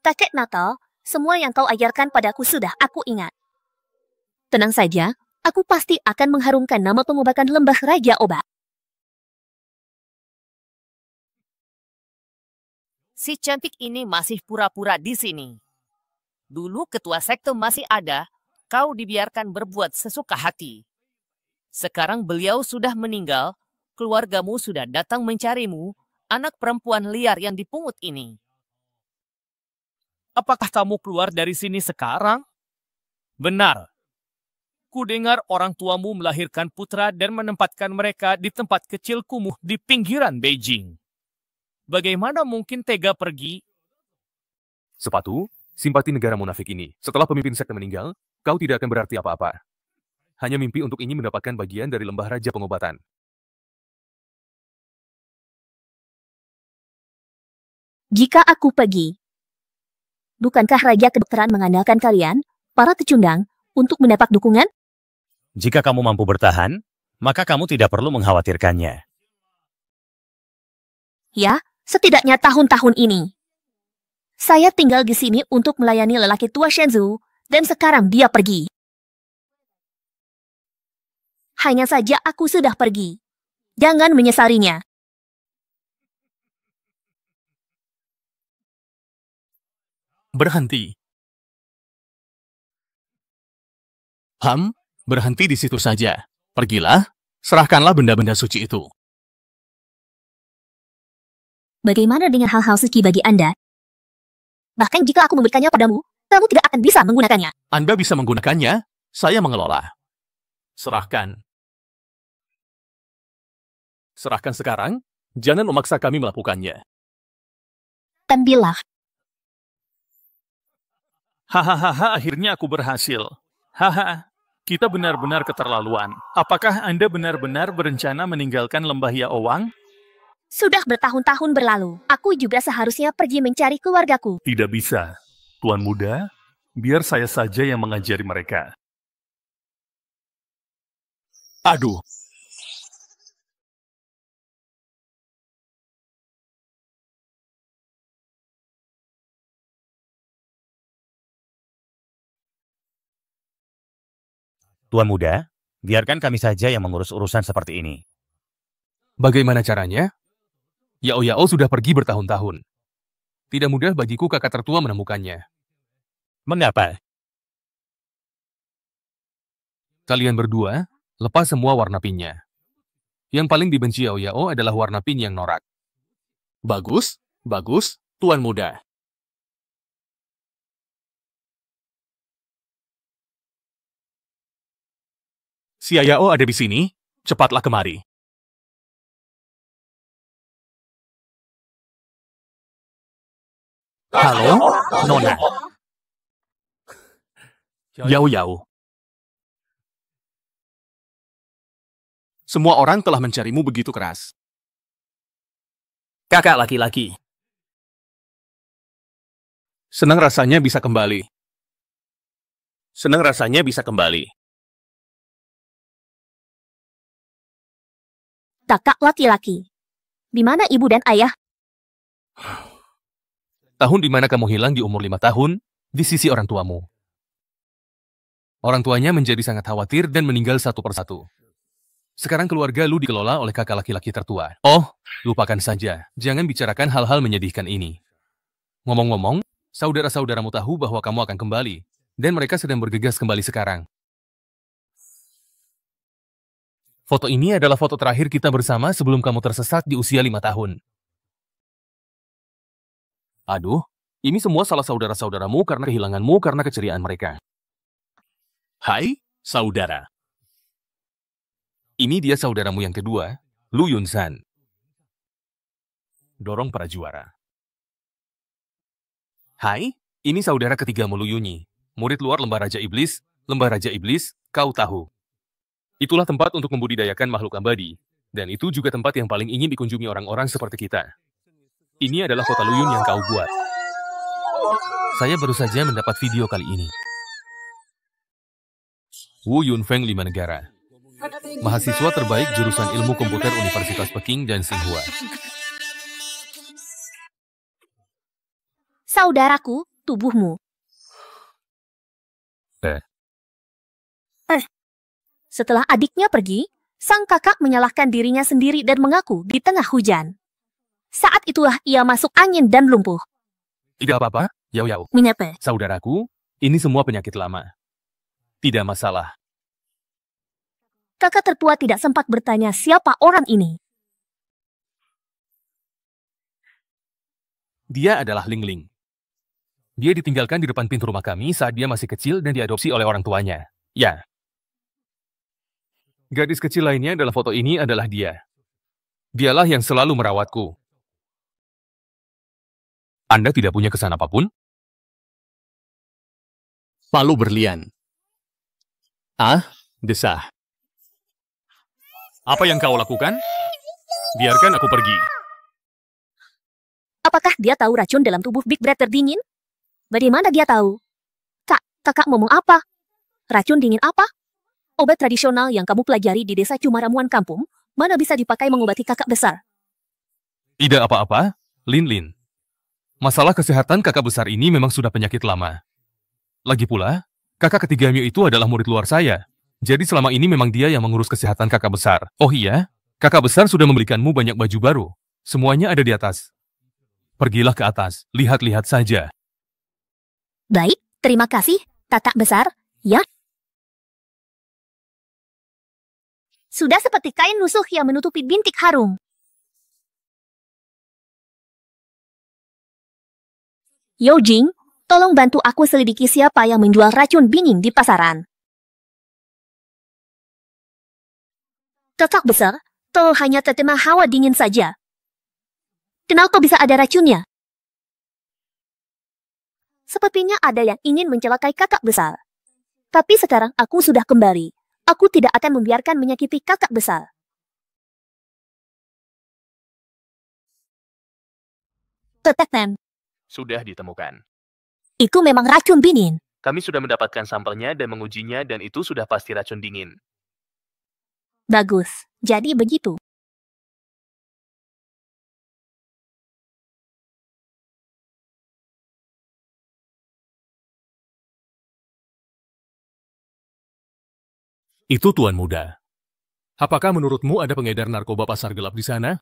Kakek Natal, semua yang kau ajarkan padaku sudah aku ingat. Tenang saja, aku pasti akan mengharumkan nama pengobatan lembah Raja Obat. Si cantik ini masih pura-pura di sini. Dulu ketua sekte masih ada, kau dibiarkan berbuat sesuka hati. Sekarang beliau sudah meninggal, keluargamu sudah datang mencarimu, anak perempuan liar yang dipungut ini. Apakah kamu keluar dari sini sekarang? Benar. Ku dengar orang tuamu melahirkan putra dan menempatkan mereka di tempat kecil kumuh di pinggiran Beijing. Bagaimana mungkin tega pergi? Sepatu, simpati negara munafik ini. Setelah pemimpin sekte meninggal, kau tidak akan berarti apa-apa. Hanya mimpi untuk ingin mendapatkan bagian dari lembah raja pengobatan. Jika aku pergi, bukankah Raja Kedokteran mengandalkan kalian, para pecundang, untuk mendapat dukungan? Jika kamu mampu bertahan, maka kamu tidak perlu mengkhawatirkannya. Ya, setidaknya tahun-tahun ini. Saya tinggal di sini untuk melayani lelaki tua Shenzhou, dan sekarang dia pergi. Hanya saja aku sudah pergi. Jangan menyesalinya. Berhenti. Berhenti di situ saja. Pergilah, serahkanlah benda-benda suci itu. Bagaimana dengan hal-hal suci bagi Anda? Bahkan jika aku memberikannya padamu, kamu tidak akan bisa menggunakannya. Anda bisa menggunakannya, saya mengelola. Serahkan. Serahkan sekarang, jangan memaksa kami melakukannya. Ambillah. Hahaha, akhirnya aku berhasil. Haha, kita benar-benar keterlaluan. Apakah Anda benar-benar berencana meninggalkan lembah Yaowang? Sudah bertahun-tahun berlalu, aku juga seharusnya pergi mencari keluargaku. Tidak bisa. Tuan Muda, biar saya saja yang mengajari mereka. Aduh. Tuan Muda, biarkan kami saja yang mengurus urusan seperti ini. Bagaimana caranya? Yao sudah pergi bertahun-tahun. Tidak mudah bagiku kakak tertua menemukannya. Mengapa? Kalian berdua, lepas semua warna pinnya. Yang paling dibenci Yao adalah warna pin yang norak. Bagus, bagus, Tuan Muda. Si Yao ada di sini, cepatlah kemari. Halo, Nona. Yao. Semua orang telah mencarimu begitu keras. Kakak laki-laki. Senang rasanya bisa kembali. Senang rasanya bisa kembali. Kakak laki-laki. Di mana ibu dan ayah? Tahun di mana kamu hilang di umur 5 tahun, di sisi orang tuamu. Orang tuanya menjadi sangat khawatir dan meninggal satu persatu. Sekarang keluarga lu dikelola oleh kakak laki-laki tertua. Oh, lupakan saja. Jangan bicarakan hal-hal menyedihkan ini. Ngomong-ngomong, saudara-saudaramu tahu bahwa kamu akan kembali, dan mereka sedang bergegas kembali sekarang. Foto ini adalah foto terakhir kita bersama sebelum kamu tersesat di usia 5 tahun. Aduh, ini semua salah saudara-saudaramu karena kehilanganmu karena keceriaan mereka. Hai, saudara. Ini dia saudaramu yang kedua, Lu Yunsan. Dorong para juara. Hai, ini saudara ketigamu Lu Yunyi, murid luar Lembah Raja Iblis. Lembah Raja Iblis, kau tahu. Itulah tempat untuk membudidayakan makhluk abadi, dan itu juga tempat yang paling ingin dikunjungi orang-orang seperti kita. Ini adalah kota Luyun yang kau buat. Saya baru saja mendapat video kali ini. Wu Yunfeng 5 negara. Mahasiswa terbaik jurusan ilmu komputer Universitas Peking dan Tsinghua. Saudaraku, tubuhmu. Setelah adiknya pergi, sang kakak menyalahkan dirinya sendiri dan mengaku di tengah hujan. Saat itulah ia masuk angin dan lumpuh. Tidak apa-apa, Yao. Mengapa? Saudaraku, ini semua penyakit lama. Tidak masalah. Kakak tertua tidak sempat bertanya siapa orang ini. Dia adalah Ling Ling. Dia ditinggalkan di depan pintu rumah kami saat dia masih kecil dan diadopsi oleh orang tuanya. Ya. Gadis kecil lainnya dalam foto ini adalah dia. Dialah yang selalu merawatku. Anda tidak punya kesan apapun? Palu berlian. Desah. Apa yang kau lakukan? Biarkan aku pergi. Apakah dia tahu racun dalam tubuh Big Brother dingin? Bagaimana dia tahu? Kakak ngomong apa? Racun dingin apa? Obat tradisional yang kamu pelajari di desa cuma ramuan kampung, mana bisa dipakai mengobati kakak besar? Tidak apa-apa, Lin. Masalah kesehatan kakak besar ini memang sudah penyakit lama. Lagi pula, kakak ketiganya itu adalah murid luar saya. Jadi selama ini memang dia yang mengurus kesehatan kakak besar. Oh iya, kakak besar sudah memberikanmu banyak baju baru. Semuanya ada di atas. Pergilah ke atas, lihat-lihat saja. Baik, terima kasih, kakak besar, ya. Sudah seperti kain lusuh yang menutupi bintik harum. Yojing, tolong bantu aku selidiki siapa yang menjual racun dingin di pasaran. Kakak besar, kau hanya terkena hawa dingin saja. Kenapa bisa ada racunnya? Sepertinya ada yang ingin mencelakai kakak besar. Tapi sekarang aku sudah kembali. Aku tidak akan membiarkan menyakiti kakak besar. Tetesan, Sudah ditemukan. itu memang racun dingin. Kami sudah mendapatkan sampelnya dan mengujinya dan itu sudah pasti racun dingin. Bagus, jadi begitu. Itu Tuan Muda. Apakah menurutmu ada pengedar narkoba pasar gelap di sana?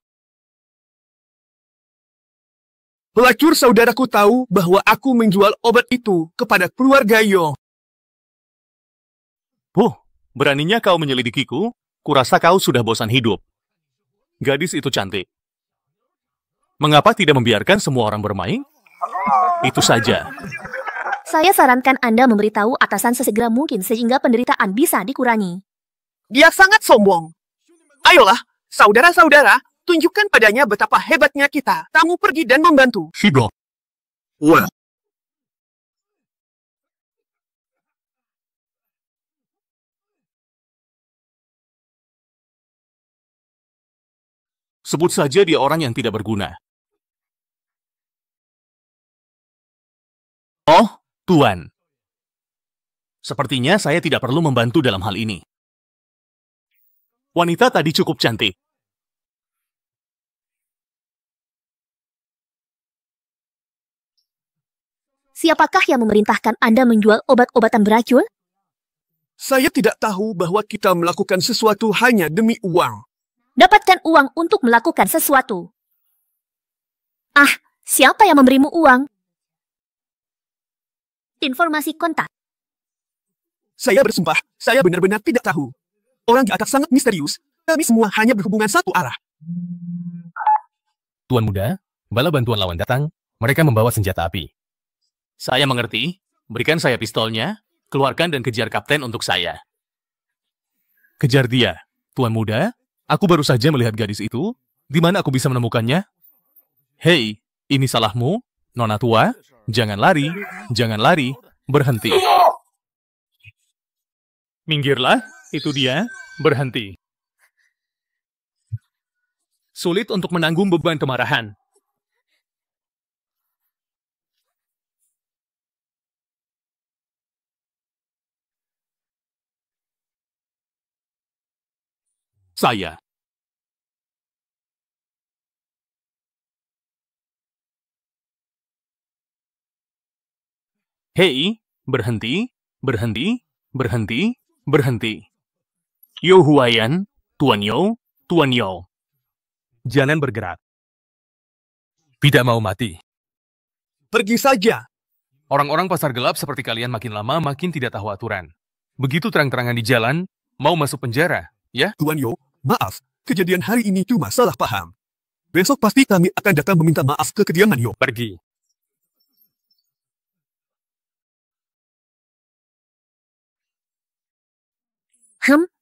Pelacur saudaraku tahu bahwa aku menjual obat itu kepada keluarga Yo. Beraninya kau menyelidikiku? Kurasa kau sudah bosan hidup. Gadis itu cantik. Mengapa tidak membiarkan semua orang bermain? Itu saja. Saya sarankan Anda memberitahu atasan sesegera mungkin sehingga penderitaan bisa dikurangi. Dia sangat sombong. Ayolah, saudara-saudara, tunjukkan padanya betapa hebatnya kita. Kamu pergi dan membantu. Sudah. Wah. Sebut saja dia orang yang tidak berguna. Oh, Tuan. Sepertinya saya tidak perlu membantu dalam hal ini. Wanita tadi cukup cantik. Siapakah yang memerintahkan Anda menjual obat-obatan beracun? Saya tidak tahu bahwa kita melakukan sesuatu hanya demi uang. Dapatkan uang untuk melakukan sesuatu. Siapa yang memberimu uang? Informasi kontak. Saya bersumpah, saya benar-benar tidak tahu. Orang di atas sangat misterius. Kami semua hanya berhubungan satu arah. Tuan Muda, bala bantuan lawan datang. Mereka membawa senjata api. Saya mengerti. Berikan saya pistolnya, keluarkan dan kejar kapten untuk saya. Kejar dia. Tuan Muda, aku baru saja melihat gadis itu. Di mana aku bisa menemukannya? Hei, ini salahmu, Nona tua. Jangan lari, berhenti. Minggirlah, itu dia, berhenti. Sulit untuk menanggung beban kemarahan. Saya. Hei, berhenti, berhenti, berhenti, berhenti. Yo Huayan, Tuan Yo, Tuan Yo. Jangan bergerak. Tidak mau mati. Pergi saja. Orang-orang pasar gelap seperti kalian makin lama makin tidak tahu aturan. Begitu terang-terangan di jalan, mau masuk penjara, ya? Tuan Yo, maaf. Kejadian hari ini cuma salah paham. Besok pasti kami akan datang meminta maaf ke kediaman Yo. Pergi.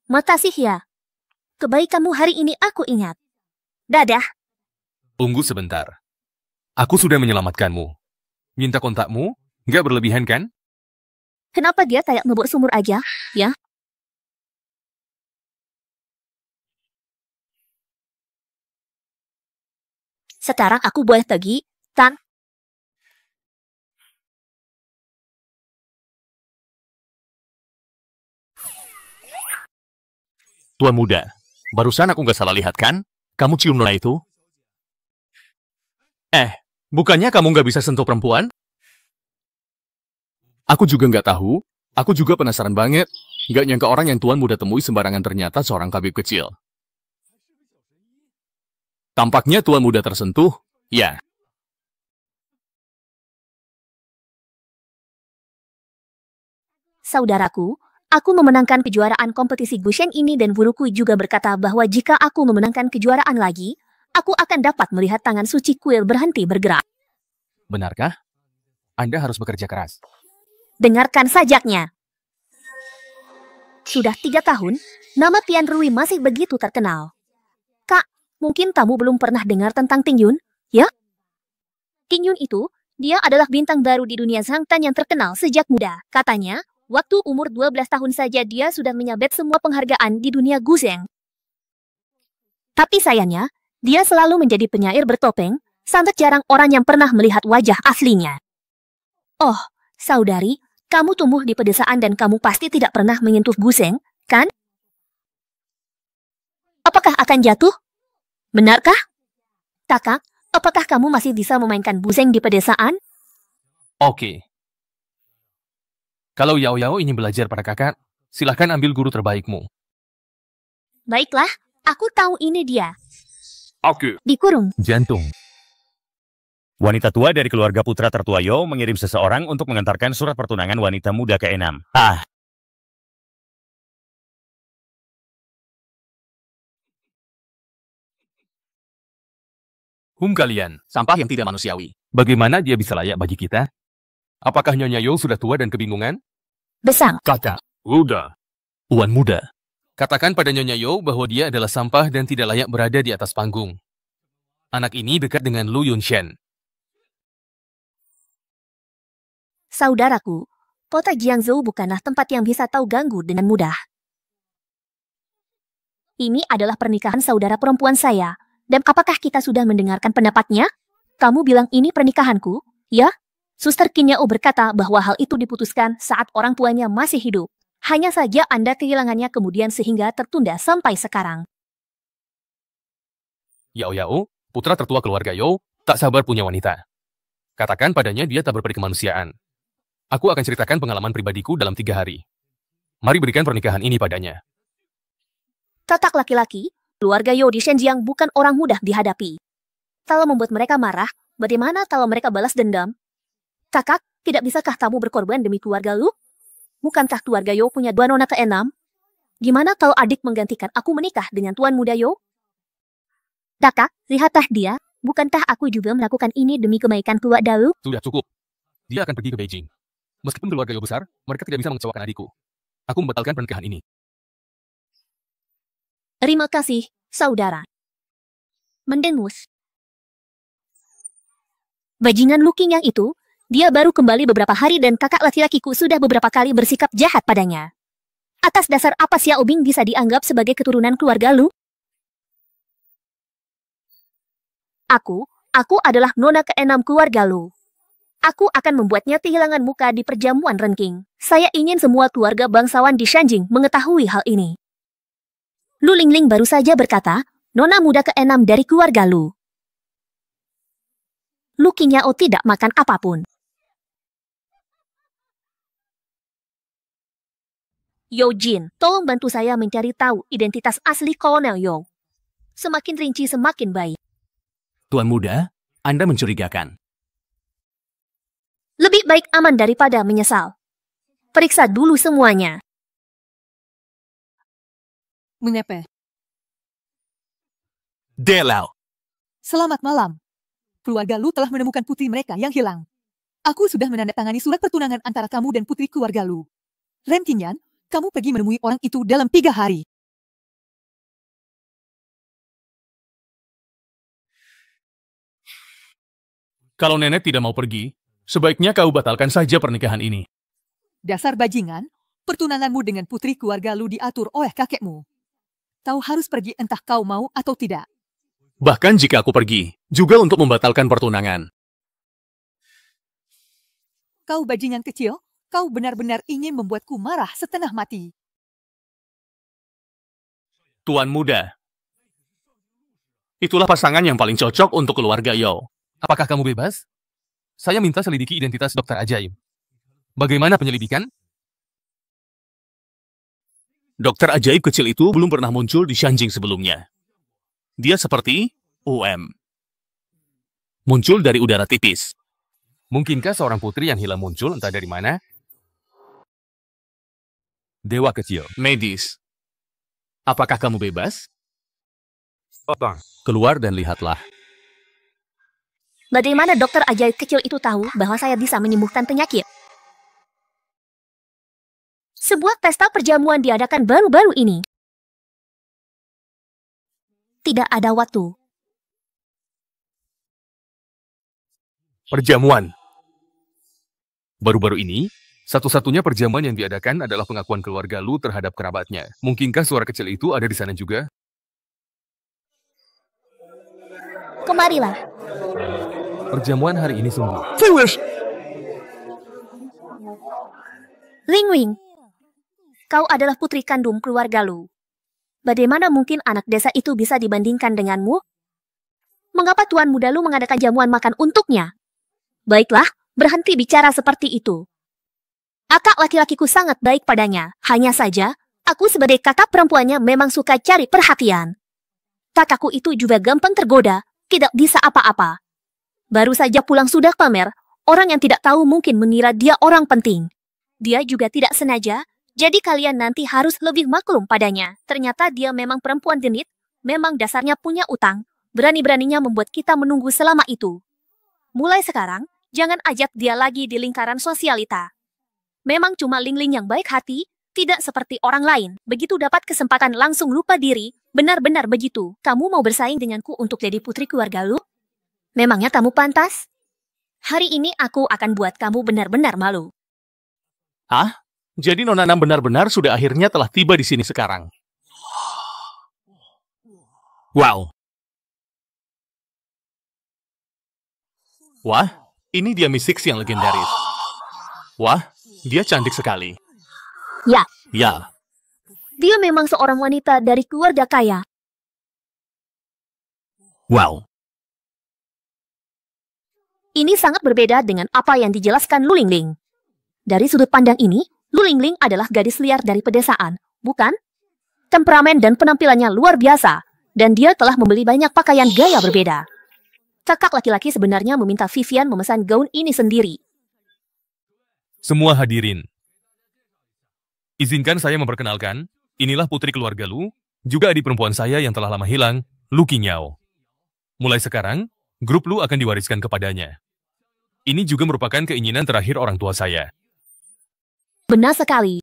Makasih ya. Kebaikanmu hari ini aku ingat. Dadah. Tunggu sebentar. Aku sudah menyelamatkanmu. Minta kontakmu? Nggak berlebihan kan? Kenapa dia kayak ngebor sumur aja, ya? Sekarang aku boleh pergi, Tan? Tuan muda, barusan aku nggak salah lihat kan? Kamu cium nona itu? Bukannya kamu nggak bisa sentuh perempuan? Aku juga nggak tahu. Aku juga penasaran banget. Nggak nyangka orang yang tuan muda temui sembarangan ternyata seorang tabib kecil. Tampaknya tuan muda tersentuh, ya. Saudaraku, aku memenangkan kejuaraan kompetisi Gushen ini dan guruku juga berkata bahwa jika aku memenangkan kejuaraan lagi, aku akan dapat melihat tangan suci kuil berhenti bergerak. Benarkah? Anda harus bekerja keras. Dengarkan sajaknya. Sudah 3 tahun, nama Tian Rui masih begitu terkenal. Kak, mungkin kamu belum pernah dengar tentang Ting Yun, ya? Ting Yun itu, dia adalah bintang baru di dunia Zhangtan yang terkenal sejak muda. Katanya, waktu umur 12 tahun saja dia sudah menyabet semua penghargaan di dunia Guzheng. Tapi sayangnya, dia selalu menjadi penyair bertopeng, sangat jarang orang yang pernah melihat wajah aslinya. Oh, saudari, kamu tumbuh di pedesaan dan kamu pasti tidak pernah menyentuh Guzheng, kan? Apakah akan jatuh? Benarkah? Kakak, apakah kamu masih bisa memainkan Guzheng di pedesaan? Oke. Kalau Yao Yao ingin belajar pada kakak, silahkan ambil guru terbaikmu. Baiklah, aku tahu ini dia. Oke. Dikurung. Jantung. Wanita tua dari keluarga putra tertua Yo mengirim seseorang untuk mengantarkan surat pertunangan wanita muda ke-6. Kalian, Sampah yang tidak manusiawi. bagaimana dia bisa layak bagi kita? Apakah Nyonya Yo sudah tua dan kebingungan? Besang. Kata, udah. Tuan muda. Katakan pada Nyonya Yo bahwa dia adalah sampah dan tidak layak berada di atas panggung. Anak ini dekat dengan Lu Yunshen. Saudaraku, kota Jiangzhou bukanlah tempat yang bisa tahu ganggu dengan mudah. Ini adalah pernikahan saudara perempuan saya. Dan apakah kita sudah mendengarkan pendapatnya? Kamu bilang ini pernikahanku, ya? Suster Qin Yao berkata bahwa hal itu diputuskan saat orang tuanya masih hidup. Hanya saja Anda kehilangannya kemudian sehingga tertunda sampai sekarang. Yao Yao, putra tertua keluarga Yo, tak sabar punya wanita. Katakan padanya dia tak berperi kemanusiaan. Aku akan ceritakan pengalaman pribadiku dalam 3 hari. Mari berikan pernikahan ini padanya. Katak laki-laki, keluarga Yo di Shenjiang bukan orang mudah dihadapi. Kalau membuat mereka marah, bagaimana kalau mereka balas dendam? Kakak, tidak bisakah kamu berkorban demi keluarga lu? Bukankah keluarga Yo punya 2 nona ke-6? Gimana kalau adik menggantikan aku menikah dengan tuan muda Yo? Kakak, lihatlah dia. Bukankah aku juga melakukan ini demi kebaikan keluarga lu? Sudah cukup. Dia akan pergi ke Beijing. Meskipun keluarga Yo besar, mereka tidak bisa mengecewakan adikku. Aku membatalkan pernikahan ini. Terima kasih, saudara. Mendengus. Bajingan Luking yang itu, dia baru kembali beberapa hari dan kakak laki-lakiku sudah beberapa kali bersikap jahat padanya. Atas dasar apa Xiao Bing bisa dianggap sebagai keturunan keluarga lu? Aku adalah nona ke-6 keluarga lu. Aku akan membuatnya kehilangan muka di perjamuan Renking. Saya ingin semua keluarga bangsawan di Shanjing mengetahui hal ini. Lu Lingling baru saja berkata, nona muda ke-6 dari keluarga lu. Lu Qin Yao tidak makan apapun. Yo Jin, tolong bantu saya mencari tahu identitas asli Kolonel Yo. Semakin rinci semakin baik. Tuan muda, Anda mencurigakan. Lebih baik aman daripada menyesal. Periksa dulu semuanya. Mengapa? Delau. Selamat malam. Keluarga Lu telah menemukan putri mereka yang hilang. Aku sudah menandatangani surat pertunangan antara kamu dan putri keluarga Lu. Ren Qingyan, kamu pergi menemui orang itu dalam 3 hari. Kalau nenek tidak mau pergi, sebaiknya kau batalkan saja pernikahan ini. Dasar bajingan, pertunanganmu dengan putri keluarga Lu diatur oleh kakekmu. Kau harus pergi entah kau mau atau tidak. Bahkan jika aku pergi, juga untuk membatalkan pertunangan. Kau bajingan kecil, kau benar-benar ingin membuatku marah setengah mati. Tuan muda, itulah pasangan yang paling cocok untuk keluarga Yo. Apakah kamu bebas? Saya minta selidiki identitas dokter ajaib. Bagaimana penyelidikan? Dokter ajaib kecil itu belum pernah muncul di Shanjing sebelumnya. Dia seperti muncul dari udara tipis. Mungkinkah seorang putri yang hilang muncul entah dari mana? Dewa kecil. Medis. Apakah kamu bebas? Otong. Keluar dan lihatlah. Bagaimana dokter ajaib kecil itu tahu bahwa saya bisa menyembuhkan penyakit? Sebuah pesta perjamuan diadakan baru-baru ini. Tidak ada waktu. Perjamuan. Baru-baru ini, satu-satunya perjamuan yang diadakan adalah pengakuan keluarga Lu terhadap kerabatnya. Mungkinkah suara kecil itu ada di sana juga? Kemarilah. Perjamuan hari ini sungguh. Ling Wing, kau adalah putri kandung keluarga Lu. Bagaimana mungkin anak desa itu bisa dibandingkan denganmu? Mengapa Tuan Muda Lu mengadakan jamuan makan untuknya? Baiklah, berhenti bicara seperti itu. Akak laki-lakiku sangat baik padanya. Hanya saja, aku sebagai kakak perempuannya memang suka cari perhatian. Kakakku itu juga gampang tergoda, tidak bisa apa-apa. Baru saja pulang sudah pamer, orang yang tidak tahu mungkin mengira dia orang penting. Dia juga tidak sengaja, jadi kalian nanti harus lebih maklum padanya. Ternyata dia memang perempuan genit, memang dasarnya punya utang, berani-beraninya membuat kita menunggu selama itu. Mulai sekarang, jangan ajak dia lagi di lingkaran sosialita. Memang cuma Ling-Ling yang baik hati, tidak seperti orang lain. Begitu dapat kesempatan langsung lupa diri, benar-benar begitu. Kamu mau bersaing denganku untuk jadi putri keluarga Lu? Memangnya kamu pantas? Hari ini aku akan buat kamu benar-benar malu. Ah? Jadi Nona Nam benar-benar sudah akhirnya telah tiba di sini sekarang. Wow. Wah, ini dia Miss Six yang legendaris. Wah, dia cantik sekali. Ya. Ya. Dia memang seorang wanita dari keluarga kaya. Wow. Ini sangat berbeda dengan apa yang dijelaskan Lu Ling-Ling. Dari sudut pandang ini, Lu Ling-Ling adalah gadis liar dari pedesaan, bukan? Temperamen dan penampilannya luar biasa, dan dia telah membeli banyak pakaian gaya berbeda. Kakak laki-laki sebenarnya meminta Vivian memesan gaun ini sendiri. Semua hadirin. Izinkan saya memperkenalkan, inilah putri keluarga Lu, juga adik perempuan saya yang telah lama hilang, Lu Qingyao. Mulai sekarang, grup Lu akan diwariskan kepadanya. Ini juga merupakan keinginan terakhir orang tua saya. Benar sekali.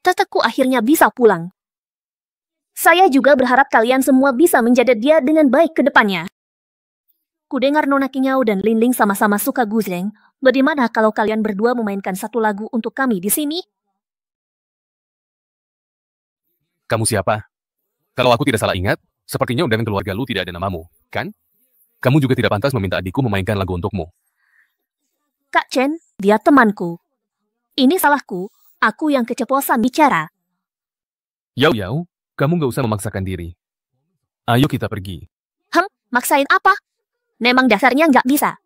Teteku akhirnya bisa pulang. Saya juga berharap kalian semua bisa menjaga dia dengan baik ke depannya. Kudengar Nona Qingyao dan Ling-Ling sama-sama suka guzheng. Bagaimana kalau kalian berdua memainkan satu lagu untuk kami di sini? Kamu siapa? Kalau aku tidak salah ingat, sepertinya undangan keluarga Lu tidak ada namamu, kan? Kamu juga tidak pantas meminta adikku memainkan lagu untukmu. Kak Chen, dia temanku. Ini salahku, aku yang keceplosan bicara. Yao, kamu gak usah memaksakan diri. Ayo kita pergi. Maksain apa? Memang dasarnya nggak bisa.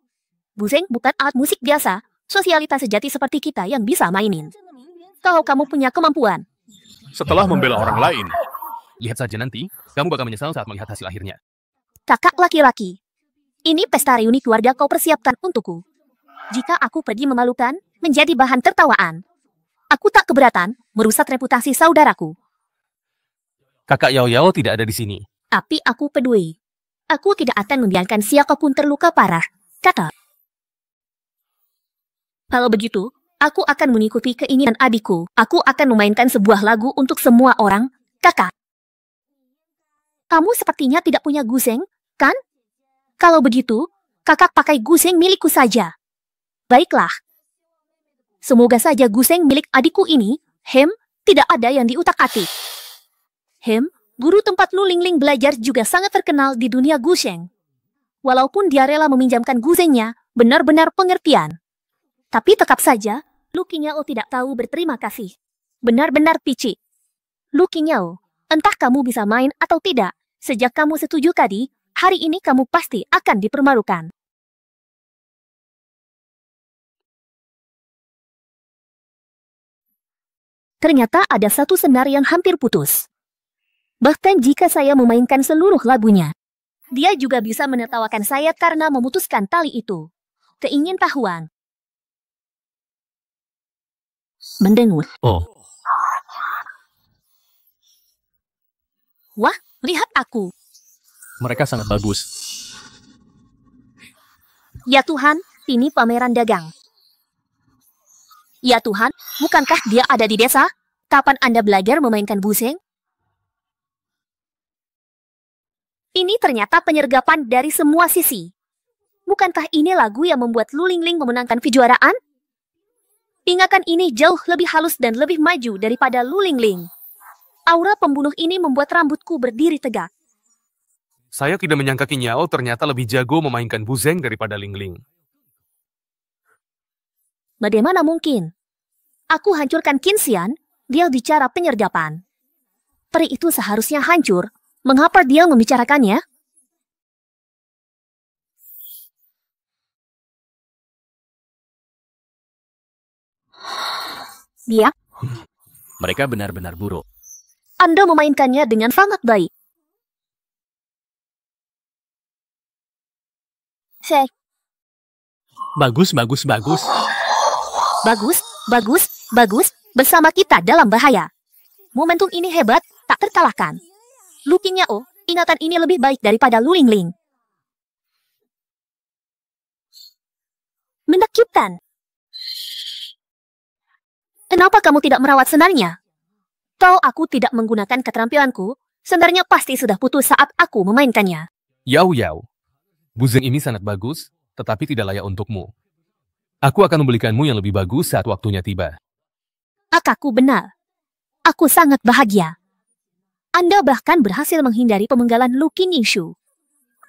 Guzheng bukan alat musik biasa, sosialitas sejati seperti kita yang bisa mainin. Kalau kamu punya kemampuan. Setelah membela orang lain. Lihat saja nanti, kamu bakal menyesal saat melihat hasil akhirnya. Kakak laki-laki. Ini pesta reuni keluarga kau persiapkan untukku. Jika aku pergi memalukan, menjadi bahan tertawaan. Aku tak keberatan merusak reputasi saudaraku. Kakak Yao Yao tidak ada di sini. Tapi aku peduli. Aku tidak akan membiarkan siapapun terluka parah, kata. Kalau begitu, aku akan mengikuti keinginan adikku. Aku akan memainkan sebuah lagu untuk semua orang, kakak. Kamu sepertinya tidak punya guseng, kan? Kalau begitu, kakak pakai guseng milikku saja. Baiklah. Semoga saja guseng milik adikku ini, Hem, tidak ada yang diutak-atik. Hem, guru tempat Lu Lingling belajar juga sangat terkenal di dunia guseng. Walaupun dia rela meminjamkan gusengnya, benar-benar pengertian. Tapi tetap saja, Lu Qingyao tidak tahu berterima kasih. Benar-benar picik. Lu Qingyao, entah kamu bisa main atau tidak, sejak kamu setuju tadi, hari ini kamu pasti akan dipermalukan. Ternyata ada satu senar yang hampir putus. Bahkan jika saya memainkan seluruh lagunya, dia juga bisa menertawakan saya karena memutuskan tali itu. Keingintahuan. Mendengus. Oh. Wah, lihat aku. Mereka sangat bagus. Ya Tuhan, ini pameran dagang. Ya Tuhan, bukankah dia ada di desa? Kapan Anda belajar memainkan buseng? Ini ternyata penyergapan dari semua sisi. Bukankah ini lagu yang membuat Lu Lingling memenangkan kejuaraan? Ingatan ini jauh lebih halus dan lebih maju daripada Lu Lingling. Aura pembunuh ini membuat rambutku berdiri tegak. Saya tidak menyangka Qingyao ternyata lebih jago memainkan buzeng daripada Lingling. Bagaimana mungkin? Aku hancurkan Qinxian, dia bicara penyergapan. Peri itu seharusnya hancur. Mengapa dia membicarakannya? Dia? Mereka benar-benar buruk. Anda memainkannya dengan sangat baik. Bagus, bagus, bagus. Bagus, bagus, bagus, bersama kita dalam bahaya. Momentum ini hebat, tak terkalahkan. Lu Qingyao, ingatan ini lebih baik daripada Lu Lingling. Menakjubkan. Kenapa kamu tidak merawat senarnya? Kalau aku tidak menggunakan keterampilanku, senarnya pasti sudah putus saat aku memainkannya. Yao Yao, buzeng ini sangat bagus, tetapi tidak layak untukmu. Aku akan membelikanmu yang lebih bagus saat waktunya tiba. Kakakku benar. Aku sangat bahagia. Anda bahkan berhasil menghindari pemenggalan Lu Qingshu.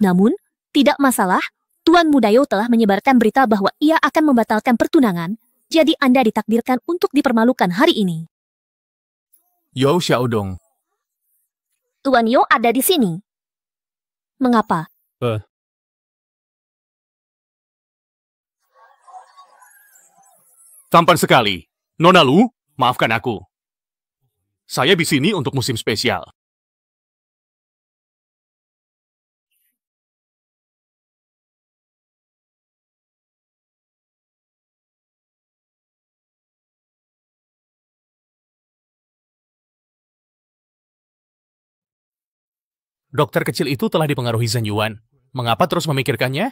Namun, tidak masalah, Tuan Muda Yao telah menyebarkan berita bahwa ia akan membatalkan pertunangan, jadi Anda ditakdirkan untuk dipermalukan hari ini. Yao Xiaodong. Tuan Yao ada di sini. Mengapa? Tampan sekali. Nona Lu, maafkan aku. Saya di sini untuk musim spesial. Dokter kecil itu telah dipengaruhi Zhen Yuan. Mengapa terus memikirkannya?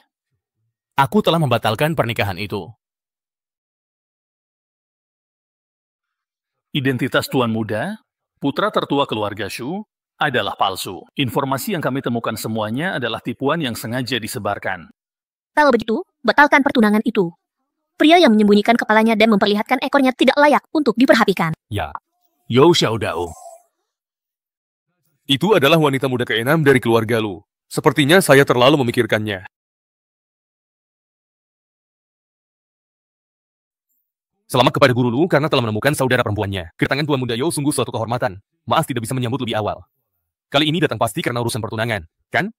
Aku telah membatalkan pernikahan itu. Identitas Tuan Muda, putra tertua keluarga Shu, adalah palsu. Informasi yang kami temukan semuanya adalah tipuan yang sengaja disebarkan. Kalau begitu, batalkan pertunangan itu. Pria yang menyembunyikan kepalanya dan memperlihatkan ekornya tidak layak untuk diperhatikan. Ya. Yao Xiaodao. Itu adalah wanita muda ke-6 dari keluarga Lu. Sepertinya saya terlalu memikirkannya. Selamat kepada Guru Lu karena telah menemukan saudara perempuannya. Kedatangan Tuan Muda Yao sungguh suatu kehormatan. Maaf tidak bisa menyambut lebih awal. Kali ini datang pasti karena urusan pertunangan, kan?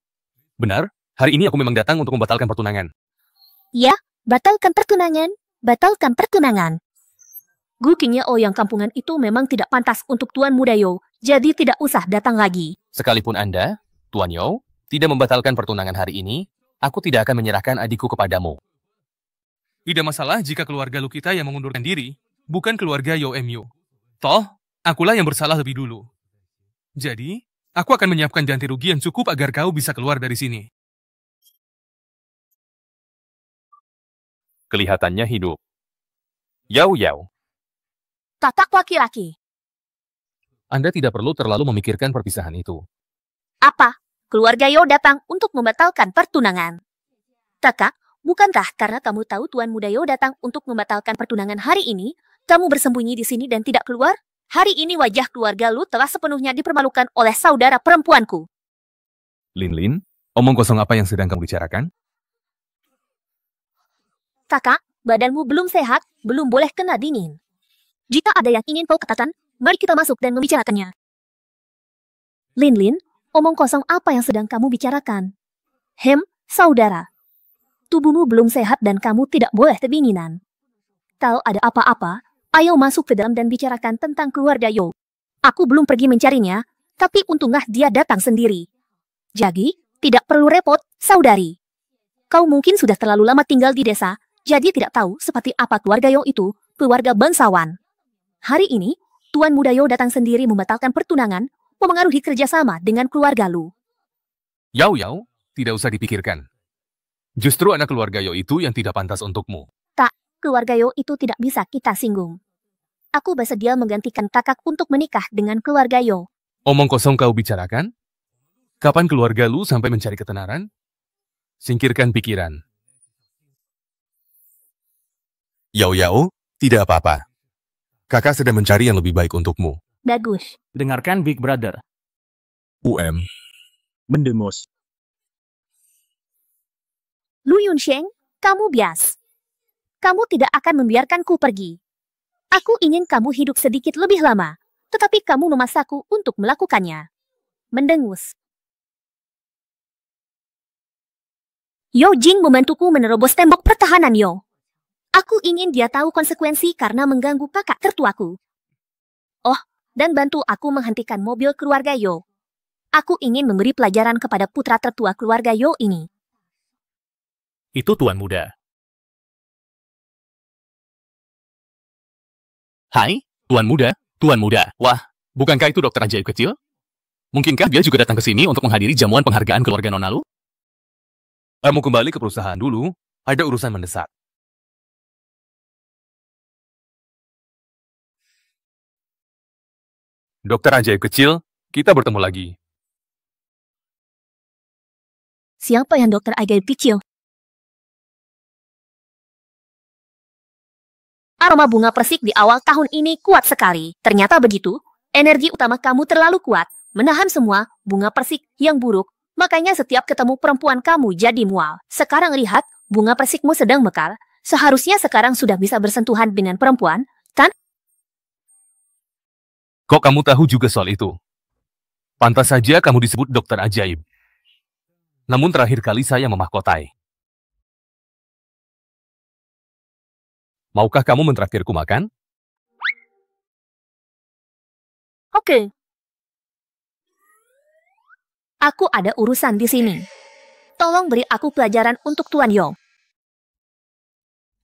Benar, hari ini aku memang datang untuk membatalkan pertunangan. Ya, batalkan pertunangan. Batalkan pertunangan. Gu Qingyao yang kampungan itu memang tidak pantas untuk Tuan Muda Yo, jadi tidak usah datang lagi. Sekalipun Anda, Tuan Yo, tidak membatalkan pertunangan hari ini, aku tidak akan menyerahkan adikku kepadamu. Tidak masalah jika keluarga Lu kita yang mengundurkan diri, bukan keluarga Yo MU. Toh, akulah yang bersalah lebih dulu. Jadi, aku akan menyiapkan ganti rugi yang cukup agar kau bisa keluar dari sini. Kelihatannya hidup. Yao Yao. Kakak laki-laki. Anda tidak perlu terlalu memikirkan perpisahan itu. Apa? Keluarga Yo datang untuk membatalkan pertunangan. Kakak, bukankah karena kamu tahu Tuan Muda Yo datang untuk membatalkan pertunangan hari ini, kamu bersembunyi di sini dan tidak keluar? Hari ini wajah keluarga Lu telah sepenuhnya dipermalukan oleh saudara perempuanku. Lin Lin, omong kosong apa yang sedang kamu bicarakan? Kakak, badanmu belum sehat, belum boleh kena dingin. Jika ada yang ingin kau katakan, mari kita masuk dan membicarakannya. Lin Lin, omong kosong apa yang sedang kamu bicarakan? Saudara. Tubuhmu belum sehat dan kamu tidak boleh kedinginan. Kalau ada apa-apa, ayo masuk ke dalam dan bicarakan tentang keluarga Yo. Aku belum pergi mencarinya, tapi untunglah dia datang sendiri. Jadi, tidak perlu repot, saudari. Kau mungkin sudah terlalu lama tinggal di desa, jadi tidak tahu seperti apa keluarga Yo itu, keluarga bangsawan. Hari ini, Tuan Muda Yo datang sendiri membatalkan pertunangan, memengaruhi kerjasama dengan keluarga Lu. Yao Yao, tidak usah dipikirkan. Justru anak keluarga Yo itu yang tidak pantas untukmu. Tak, keluarga Yo itu tidak bisa kita singgung. Aku bersedia menggantikan kakak untuk menikah dengan keluarga Yo. Omong kosong kau bicarakan? Kapan keluarga Lu sampai mencari ketenaran? Singkirkan pikiran. Yao Yao, tidak apa-apa. Kakak sedang mencari yang lebih baik untukmu. Bagus. Dengarkan Big Brother. Mendengus. Lu Yunsheng, kamu bias. Kamu tidak akan membiarkanku pergi. Aku ingin kamu hidup sedikit lebih lama, tetapi kamu memaksaku untuk melakukannya. Mendengus. Yo Jing membantuku menerobos tembok pertahanan Yo. Aku ingin dia tahu konsekuensi karena mengganggu kakak tertuaku. Oh, dan bantu aku menghentikan mobil keluarga Yo. Aku ingin memberi pelajaran kepada putra tertua keluarga Yo ini. Itu Tuan Muda. Hai, Tuan Muda, Tuan Muda. Wah, bukankah itu dokter ajaib kecil? Mungkinkah dia juga datang ke sini untuk menghadiri jamuan penghargaan keluarga Nona Lu? Kamu kembali ke perusahaan dulu, ada urusan mendesak. Dokter ajaib kecil, kita bertemu lagi. Siapa yang dokter ajaib kecil? Aroma bunga persik di awal tahun ini kuat sekali. Ternyata begitu, energi utama kamu terlalu kuat, menahan semua bunga persik yang buruk. Makanya setiap ketemu perempuan kamu jadi mual. Sekarang lihat, bunga persikmu sedang mekar. Seharusnya sekarang sudah bisa bersentuhan dengan perempuan, kan? Kok kamu tahu juga soal itu? Pantas saja kamu disebut dokter ajaib. Namun terakhir kali saya memahkotai. Maukah kamu mentraktirku makan? Oke. Aku ada urusan di sini. Tolong beri aku pelajaran untuk Tuan Yo.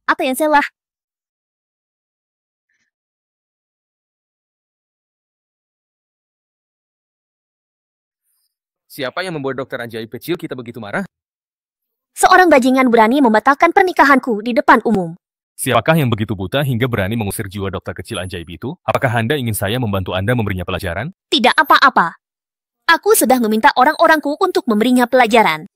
Apa yang salah? Siapa yang membuat dokter ajaib kecil kita begitu marah? Seorang bajingan berani membatalkan pernikahanku di depan umum. Siapakah yang begitu buta hingga berani mengusir jiwa dokter kecil ajaib itu? Apakah Anda ingin saya membantu Anda memberinya pelajaran? Tidak apa-apa. Aku sudah meminta orang-orangku untuk memberinya pelajaran.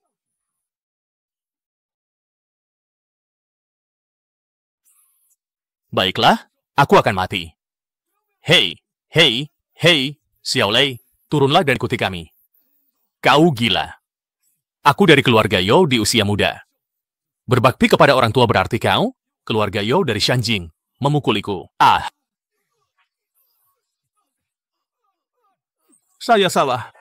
Baiklah, aku akan mati. Hei, Xiao Lei, turunlah dan ikuti kami. Kau gila. Aku dari keluarga Yo di usia muda. Berbakti kepada orang tua berarti kau, keluarga Yo dari Shanjing, memukuliku. Ah. Saya salah.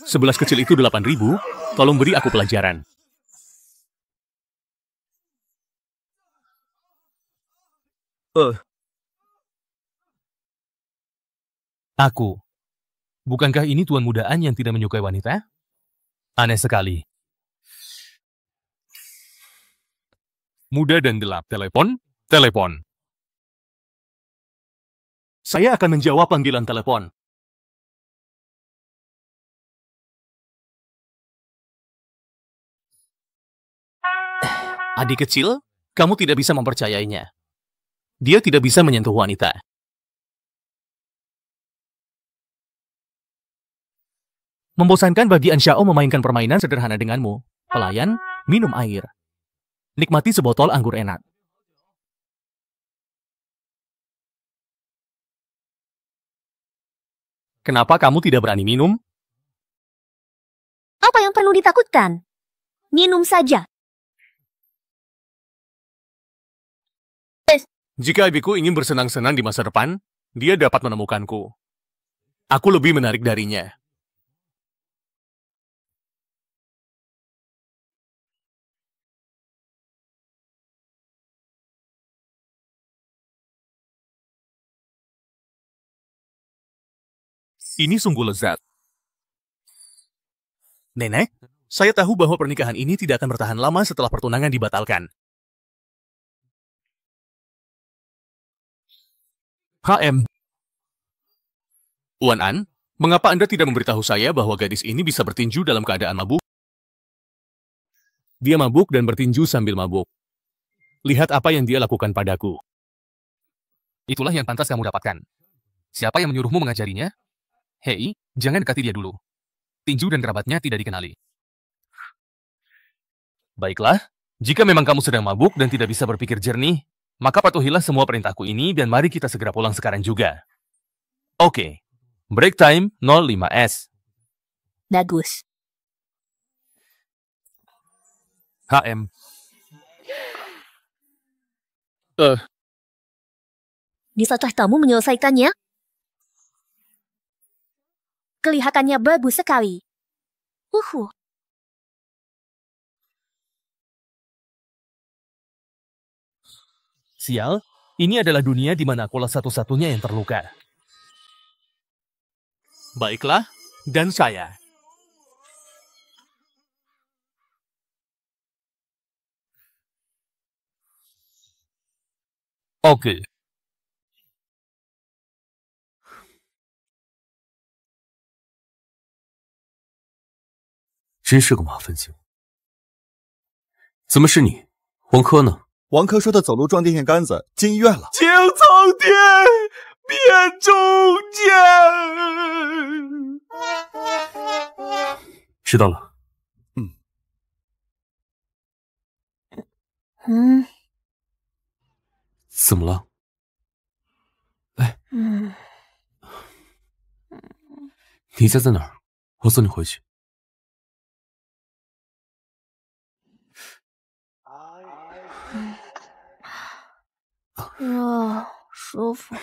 11 kecil itu 8.000, tolong beri aku pelajaran. Aku. Bukankah ini tuan mudaan yang tidak menyukai wanita? Aneh sekali. Muda dan gelap. Telepon? Telepon. Saya akan menjawab panggilan telepon. Adik kecil, kamu tidak bisa mempercayainya. Dia tidak bisa menyentuh wanita. Membosankan bagi Anshao memainkan permainan sederhana denganmu. Pelayan, minum air. Nikmati sebotol anggur enak. Kenapa kamu tidak berani minum? Apa yang perlu ditakutkan? Minum saja. Jika ibuku ingin bersenang-senang di masa depan, dia dapat menemukanku. Aku lebih menarik darinya. Ini sungguh lezat. Nenek, saya tahu bahwa pernikahan ini tidak akan bertahan lama setelah pertunangan dibatalkan. HM. Wan An, mengapa Anda tidak memberitahu saya bahwa gadis ini bisa bertinju dalam keadaan mabuk? Dia mabuk dan bertinju sambil mabuk. Lihat apa yang dia lakukan padaku. Itulah yang pantas kamu dapatkan. Siapa yang menyuruhmu mengajarinya? Hei, jangan dekati dia dulu. Tinju dan kerabatnya tidak dikenali. Baiklah, jika memang kamu sedang mabuk dan tidak bisa berpikir jernih, maka patuhilah semua perintahku ini dan mari kita segera pulang sekarang juga. Oke, break time 05S. Bagus. HM. Bisakah kamu menyelesaikannya? Kelihatannya bagus sekali. Sial, ini adalah dunia di mana akulah satu-satunya yang terluka. Baiklah, dan saya. Oke.真是个麻烦精。怎么是你？王珂呢？王珂说他走路撞电线杆子，进医院了。请苍天变中间。知道了。怎么了？哎，你家在哪儿？我送你回去。舒服。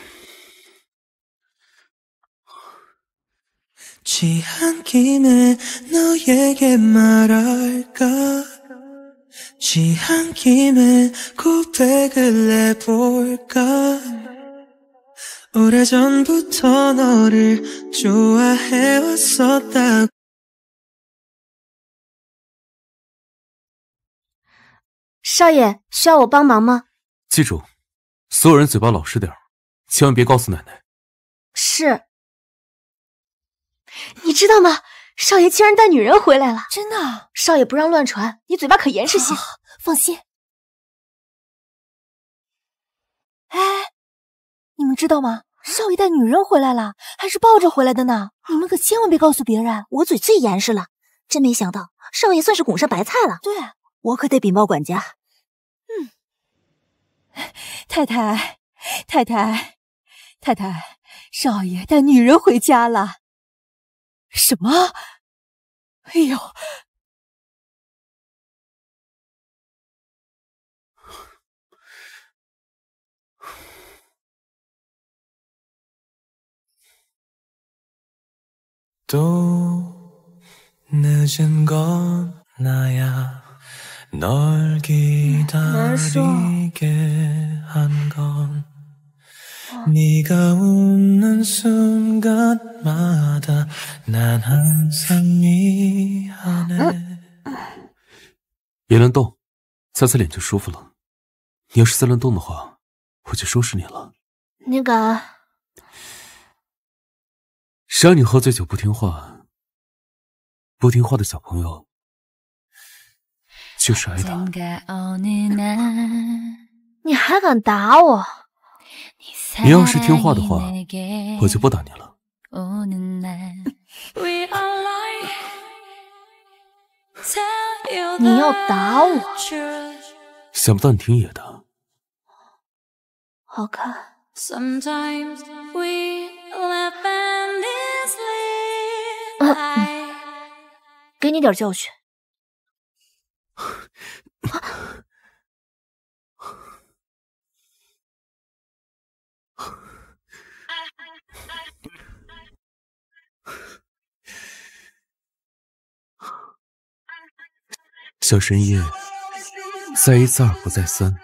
취한 김에 너에게 말할까 취한 김에 고백을 해볼까 오래전부터 너를 좋아해왔었다 少爷，需要我帮忙吗？记住，所有人嘴巴老实点，千万别告诉奶奶。是。你知道吗？少爷竟然带女人回来了！真的？少爷不让乱传，你嘴巴可严实些。放心。哎，你们知道吗？少爷带女人回来了，还是抱着回来的呢！你们可千万别告诉别人。我嘴最严实了，真没想到少爷算是拱上白菜了。对，我可得禀报管家。太太，太太，太太，少爷带女人回家了。什么？哎呦！ 또 늦은 건 나야 널 기다리게 한 건 네가 웃는 순간마다 난 항상 미안해 别乱动，擦擦脸就舒服了。你要是再乱动的话，我就收拾你了。那个，谁让你喝醉酒不听话？不听话的小朋友就是挨打。你还敢打我？你要是听话的话，我就不打你了。你要打我？想不到你挺野的。好看。给你点教训。小深夜，再一再二不再三，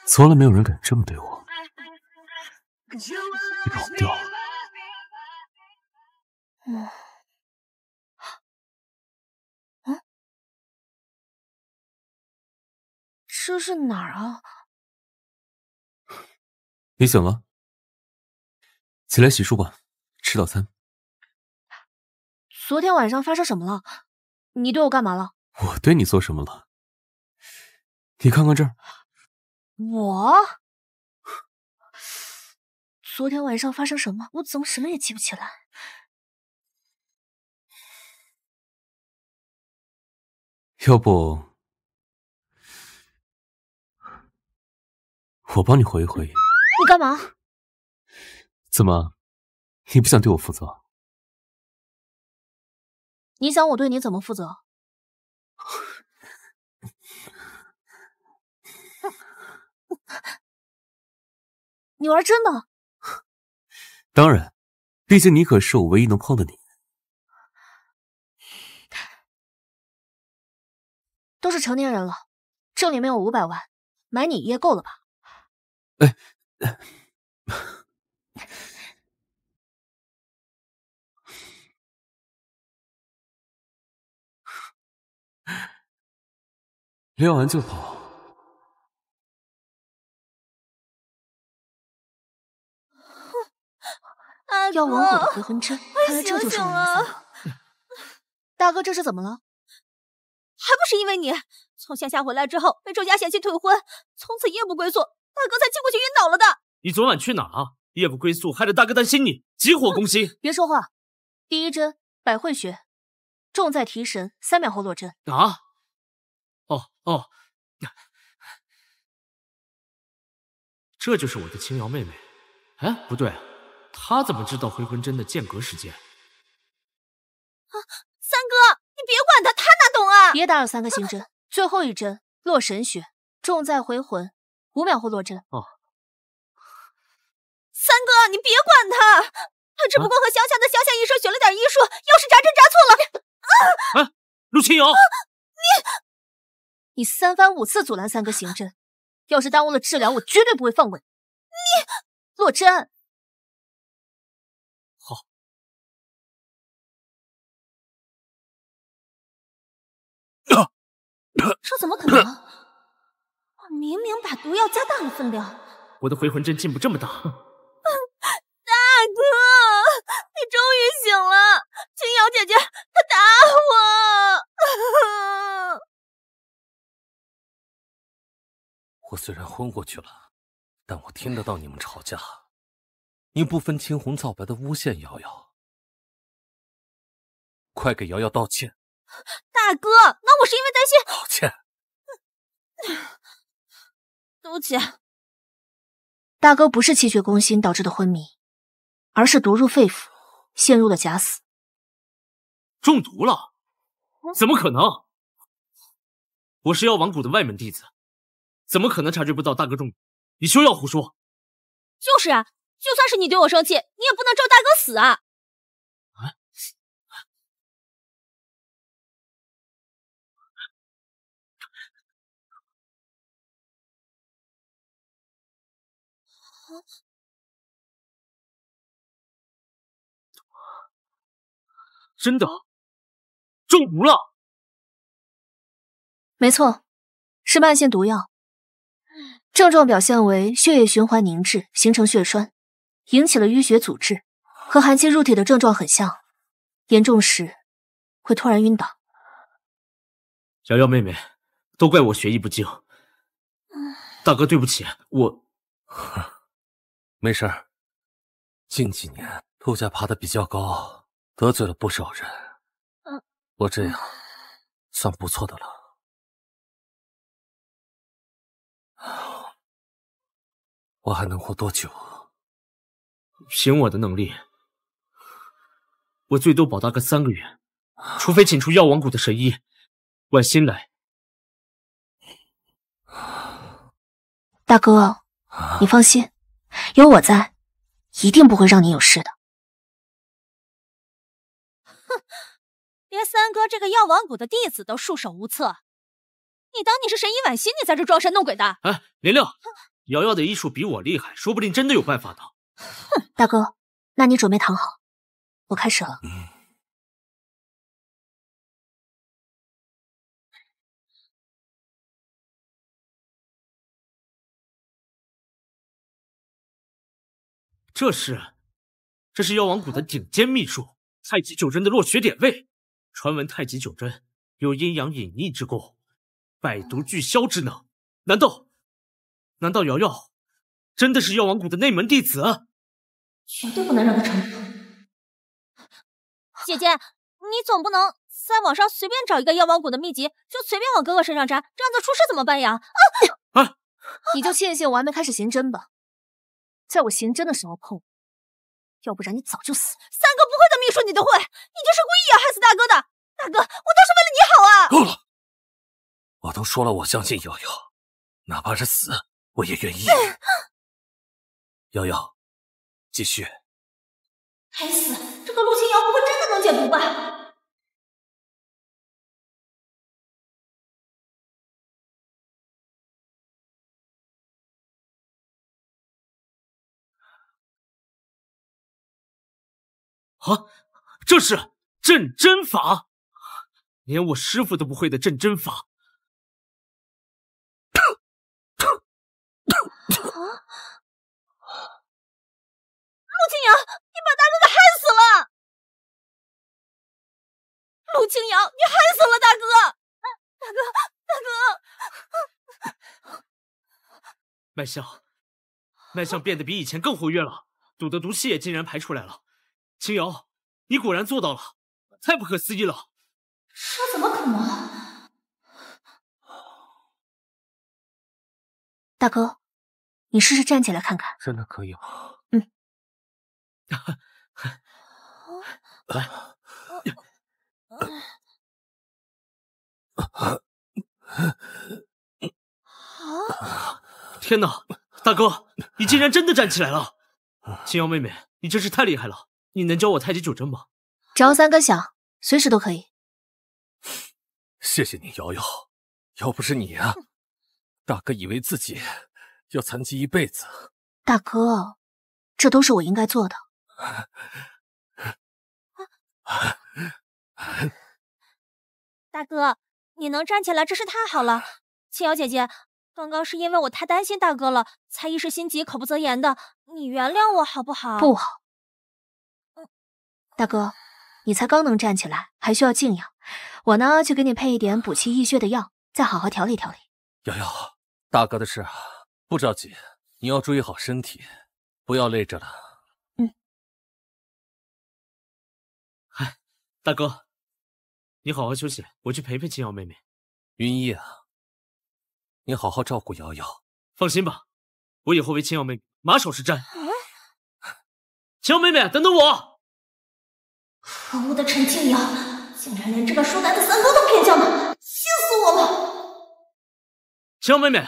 从来没有人敢这么对我。你跑不掉。这是哪儿啊？你醒了，起来洗漱吧，吃早餐。昨天晚上发生什么了？你对我干嘛了？我对你做什么了？你看看这儿。我？昨天晚上发生什么？我怎么什么也记不起来？要不我帮你回一回。你干嘛？怎么，你不想对我负责？你想我对你怎么负责？你玩真的？当然，毕竟你可是我唯一能碰的你。都是成年人了，这里面有500万，买你一夜够了吧？哎，撩完就跑。要玩我的回魂针，看来这就是我们的赛道。大哥，这是怎么了？还不是因为你从线下回来之后被周家嫌弃退婚，从此夜不归宿，大哥才气过去晕倒了的。你昨晚去哪啊？夜不归宿，害得大哥担心你，急火攻心。别说话。第一针百会穴，重在提神，3秒后落针。啊？哦，这就是我的青瑶妹妹。哎，不对，她怎么知道回魂针的间隔时间？三哥，你别管他，他哪懂啊！别打扰3个行针，最后一针落神穴，重在回魂，5秒后落针。哦。三哥，你别管他，他只不过和乡下的乡下医生学了点医术，要是扎针扎错了。哎，陆清瑶，你3番5次阻拦3个行针，要是耽误了治疗，我绝对不会放过你。落针。好。这怎么可能？我明明把毒药加大了分量。我的回魂针进步这么大。大哥，你终于醒了！青瑶姐姐，她打我！我虽然昏过去了，但我听得到你们吵架，你不分青红皂白的诬陷瑶瑶，快给瑶瑶道歉！大哥，那我是因为担心。道歉。对不起。大哥不是气血攻心导致的昏迷，而是毒入肺腑，陷入了假死。中毒了？怎么可能？我是药王谷的外门弟子，怎么可能察觉不到大哥中毒？你休要胡说！就是啊，就算是你对我生气，你也不能咒大哥死啊！真的中毒了。没错，是慢性毒药，症状表现为血液循环凝滞，形成血栓，引起了淤血阻滞，和寒气入体的症状很像，严重时会突然晕倒。瑶瑶妹妹，都怪我学艺不精，大哥对不起，我没事儿。近几年陆家爬得比较高，得罪了不少人，我这样算不错的了。我还能活多久？凭我的能力，我最多保大哥3个月，除非请出药王谷的神医万心来。大哥，你放心，有我在，一定不会让你有事的。哼，连三哥这个药王谷的弟子都束手无策，你当你是神医婉心，你在这装神弄鬼的？哎，莲六，瑶瑶的医术比我厉害，说不定真的有办法呢。哼，大哥，那你准备躺好，我开始了。这是药王谷的顶尖秘术，太极九针的落穴点位。传闻太极九针有阴阳隐匿之功，百毒俱消之能。难道瑶瑶真的是药王谷的内门弟子？绝对不能让他成功。姐姐，你总不能在网上随便找一个药王谷的秘籍，就随便往哥哥身上扎，这样子出事怎么办呀？你就庆幸我还没开始行针吧，在我行针的时候碰我，要不然你早就死了。三哥不会的秘术你都会，你就是故意要害死大哥的。大哥，我都是为了你好啊！够了，我都说了我相信瑶瑶，哪怕是死我也愿意。瑶瑶，继续。该死，这个陆清瑶不会真的能解毒吧？啊，这是镇针法，连我师傅都不会的镇针法。陆清瑶，你把大哥给害死了！陆清瑶，你害死了大哥！大哥！脉象变得比以前更活跃了，堵的毒气也竟然排出来了。清瑶，你果然做到了，太不可思议了！这怎么可能？大哥，你试试站起来看看。真的可以吗？来。天哪，大哥，你竟然真的站起来了！清瑶妹妹，你真是太厉害了！你能教我太极九针吗？只要三哥想，随时都可以。谢谢你，瑶瑶，要不是你啊，大哥以为自己要残疾一辈子。大哥，这都是我应该做的。大哥，你能站起来真是太好了。清瑶姐姐，刚刚是因为我太担心大哥了，才一时心急口不择言的，你原谅我好不好？不好。大哥，你才刚能站起来，还需要静养。我呢，就给你配一点补气益血的药，再好好调理调理。瑶瑶，大哥的事不着急，你要注意好身体，不要累着了。大哥，你好好休息，我去陪陪清瑶妹妹。云逸啊，你好好照顾瑶瑶。放心吧，我以后为清瑶妹妹马首是瞻。清瑶妹妹，等等我！可恶的陈清瑶，竟然连这个书呆的三哥都偏向他，气死我了！清瑶妹妹，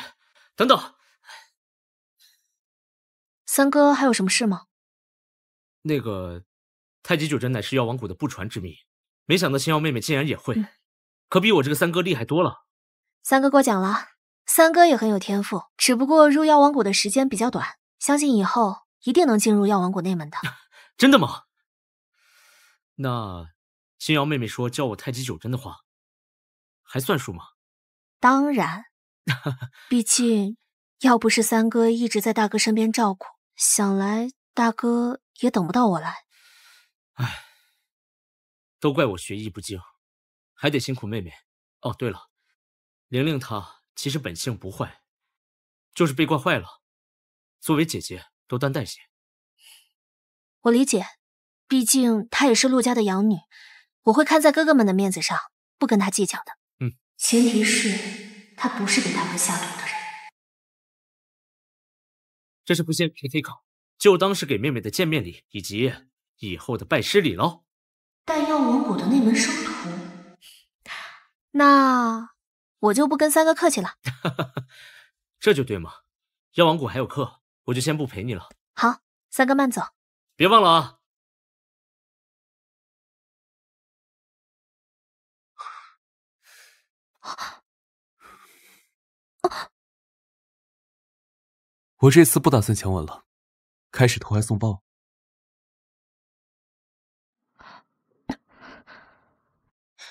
等等。三哥还有什么事吗？那个太极九针乃是药王谷的不传之秘，没想到清瑶妹妹竟然也会，可比我这个三哥厉害多了。三哥过奖了，三哥也很有天赋，只不过入药王谷的时间比较短，相信以后一定能进入药王谷内门的。真的吗？那星瑶妹妹说教我太极九针的话，还算数吗？当然，毕竟要不是三哥一直在大哥身边照顾，想来大哥也等不到我来。唉，都怪我学艺不精，还得辛苦妹妹。哦，对了，玲玲她其实本性不坏，就是被惯坏了。作为姐姐，多担待些。我理解，毕竟她也是陆家的养女，我会看在哥哥们的面子上，不跟她计较的。前提是她不是给大哥下毒的人。这是不限 PK 考，就当是给妹妹的见面礼，以及以后的拜师礼喽。但药王谷的内门收徒，那我就不跟三哥客气了。这就对嘛，药王谷还有课，我就先不陪你了。好，三哥慢走。别忘了啊。我这次不打算强吻了，开始投怀送抱。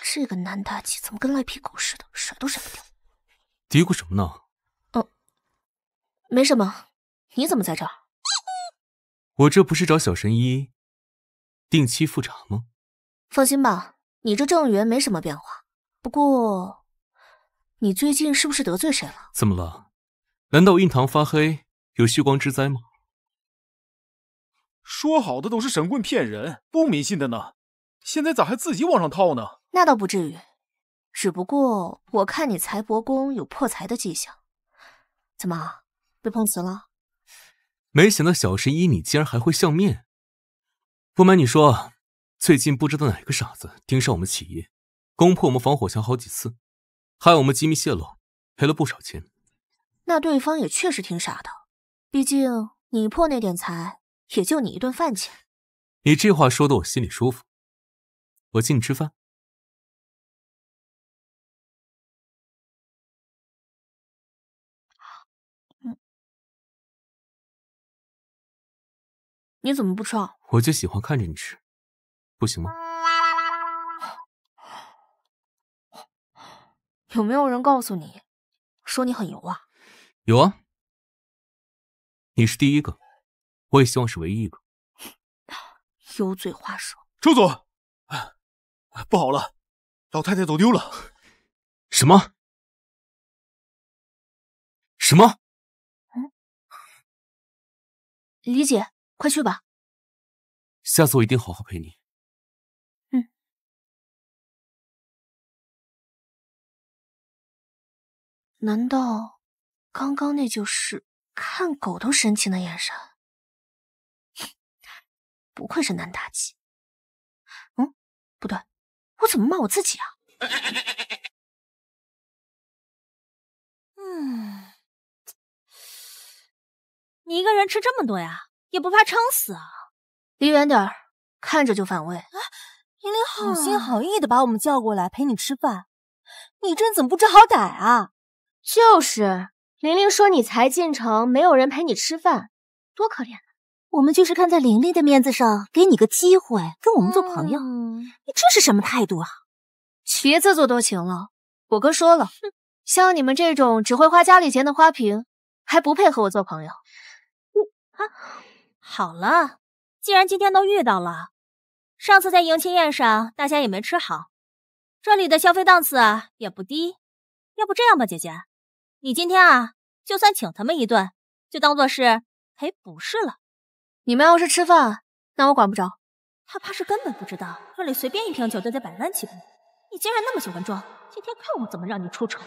这个男大姐怎么跟赖皮狗似的，甩都甩不掉？嘀咕什么呢？没什么，你怎么在这儿？我这不是找小神医定期复查吗？放心吧，你这正缘没什么变化。不过，你最近是不是得罪谁了？怎么了？难道印堂发黑有血光之灾吗？说好的都是神棍骗人，不迷信的呢，现在咋还自己往上套呢？那倒不至于，只不过我看你财帛宫有破财的迹象，怎么被碰瓷了？没想到小神医你竟然还会相面。不瞒你说，最近不知道哪个傻子盯上我们企业，攻破我们防火墙好几次，害我们机密泄露，赔了不少钱。那对方也确实挺傻的，毕竟你破那点财，也就你一顿饭钱。你这话说的我心里舒服。我请你吃饭。你怎么不吃啊？我就喜欢看着你吃，不行吗？有没有人告诉你，说你很油啊？有啊，你是第一个，我也希望是唯一一个。油嘴滑舌。周总，不好了，老太太走丢了。什么？什么？李姐，快去吧。下次我一定好好陪你。难道刚刚那就是看狗都神奇的眼神？不愧是男大吉。不对，我怎么骂我自己啊？你一个人吃这么多呀，也不怕撑死啊？离远点儿，看着就反胃。玲玲好心好意的把我们叫过来陪你吃饭，你这人怎么不知好歹啊？就是，玲玲说你才进城，没有人陪你吃饭，多可怜啊！我们就是看在玲玲的面子上，给你个机会，跟我们做朋友。你这是什么态度啊？别自作多情了，我哥说了，像你们这种只会花家里钱的花瓶，还不配和我做朋友。好了，既然今天都遇到了，上次在迎亲宴上大家也没吃好，这里的消费档次也不低。要不这样吧，姐姐，你今天就算请他们一顿，就当做是赔不是了。你们要是吃饭，那我管不着。他怕是根本不知道这里随便一瓶酒就得100万起步，你竟然那么喜欢装，今天看我怎么让你出丑。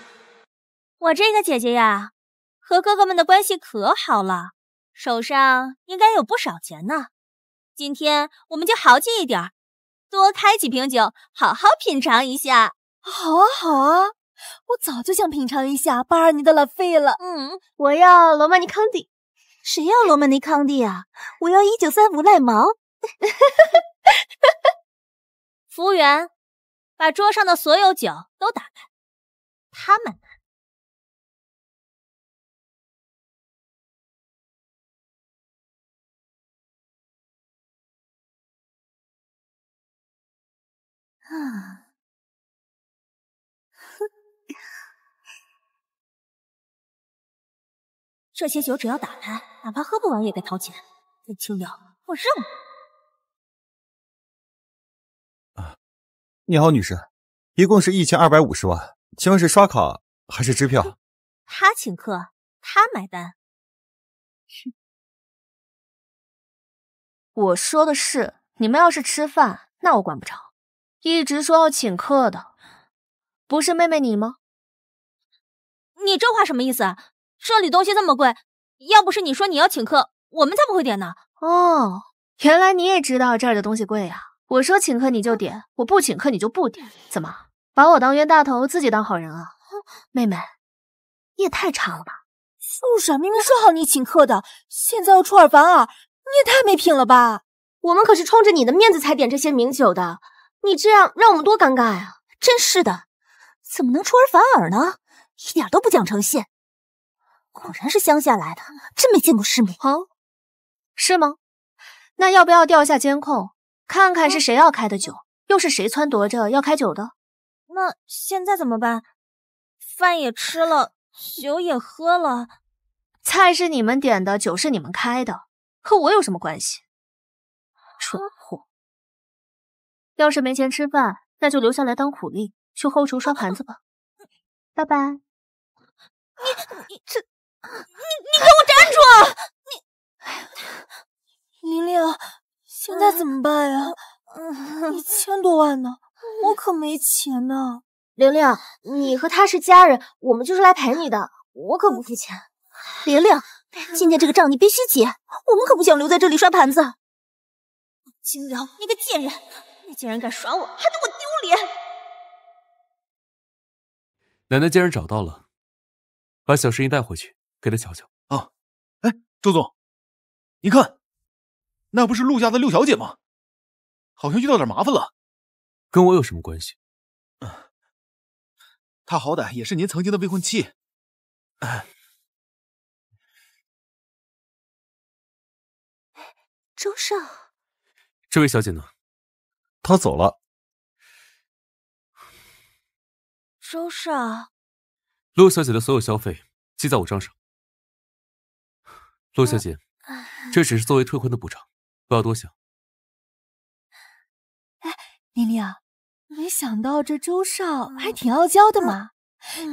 我这个姐姐呀，和哥哥们的关系可好了，手上应该有不少钱呢。今天我们就豪气一点，多开几瓶酒，好好品尝一下。好啊，好啊，我早就想品尝一下巴尔尼的拉菲了。我要罗曼尼康帝。谁要罗曼尼康帝啊？我要1935赖毛。服务员，把桌上的所有酒都打开。他们这些酒只要打开，哪怕喝不完也该掏钱。再轻点，我认了。你好，女士，一共是1250万，请问是刷卡还是支票？他请客，他买单。我说的是，你们要是吃饭，那我管不着。一直说要请客的，不是妹妹你吗？你这话什么意思啊？这里东西这么贵，要不是你说你要请客，我们才不会点呢。哦，原来你也知道这儿的东西贵啊！我说请客你就点，我不请客你就不点，怎么把我当冤大头，自己当好人啊？妹妹，你也太差了吧！就是啊，明明说好你请客的，现在要出尔反尔，你也太没品了吧！我们可是冲着你的面子才点这些名酒的，你这样让我们多尴尬呀！真是的，怎么能出尔反尔呢？一点都不讲诚信。果然是乡下来的，真没见过世面。是吗？那要不要调一下监控，看看是谁要开的酒，又是谁撺掇着要开酒的？那现在怎么办？饭也吃了，酒也喝了，菜是你们点的，酒是你们开的，和我有什么关系？蠢货！要是没钱吃饭，那就留下来当苦力，去后厨刷盘子吧。拜拜。你给我站住！玲玲，现在怎么办呀？1000多万呢，我可没钱呢。玲玲，你和他是家人，我们就是来陪你的，我可不付钱。玲玲，今天这个账你必须结，我们可不想留在这里刷盘子。金辽，你个贱人，你竟然敢耍我，还对我丢脸！奶奶既然找到了，把小声音带回去，给她瞧瞧。啊，哎，周总，你看，那不是陆家的陆小姐吗？好像遇到点麻烦了。跟我有什么关系？她好歹也是您曾经的未婚妻。周少，这位小姐呢？她走了。周少，陆小姐的所有消费记在我账上。陆小姐，这只是作为退婚的补偿，不要多想。玲玲啊，没想到这周少还挺傲娇的嘛，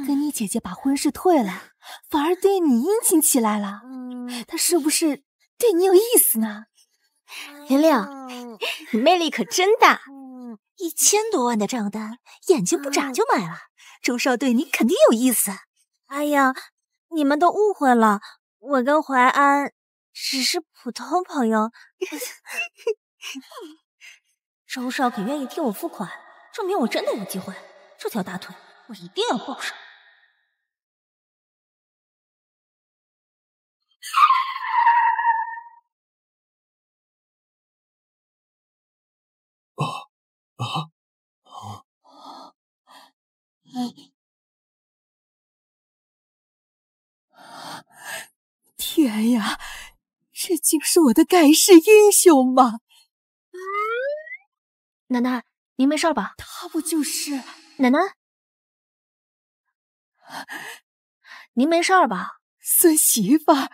跟你姐姐把婚事退了，反而对你殷勤起来了。他是不是对你有意思呢？玲玲，你魅力可真大，1000多万的账单，眼睛不眨就买了。周少对你肯定有意思。哎呀，你们都误会了，我跟怀安只是普通朋友。周少可愿意替我付款，证明我真的有机会。这条大腿我一定要抱上。天呀，这竟是我的盖世英雄吗？奶奶，您没事吧？他不就是奶奶？您没事吧？孙媳妇儿，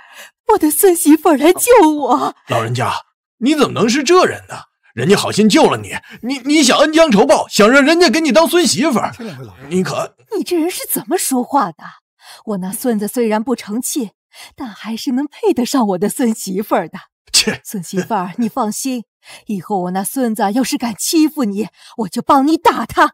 我的孙媳妇儿来救我！老人家，你怎么能是这人呢？人家好心救了你，你想恩将仇报，想让人家给你当孙媳妇儿，你可……你这人是怎么说话的？我那孙子虽然不成器，但还是能配得上我的孙媳妇儿的。切，孙媳妇儿，你放心，以后我那孙子要是敢欺负你，我就帮你打他。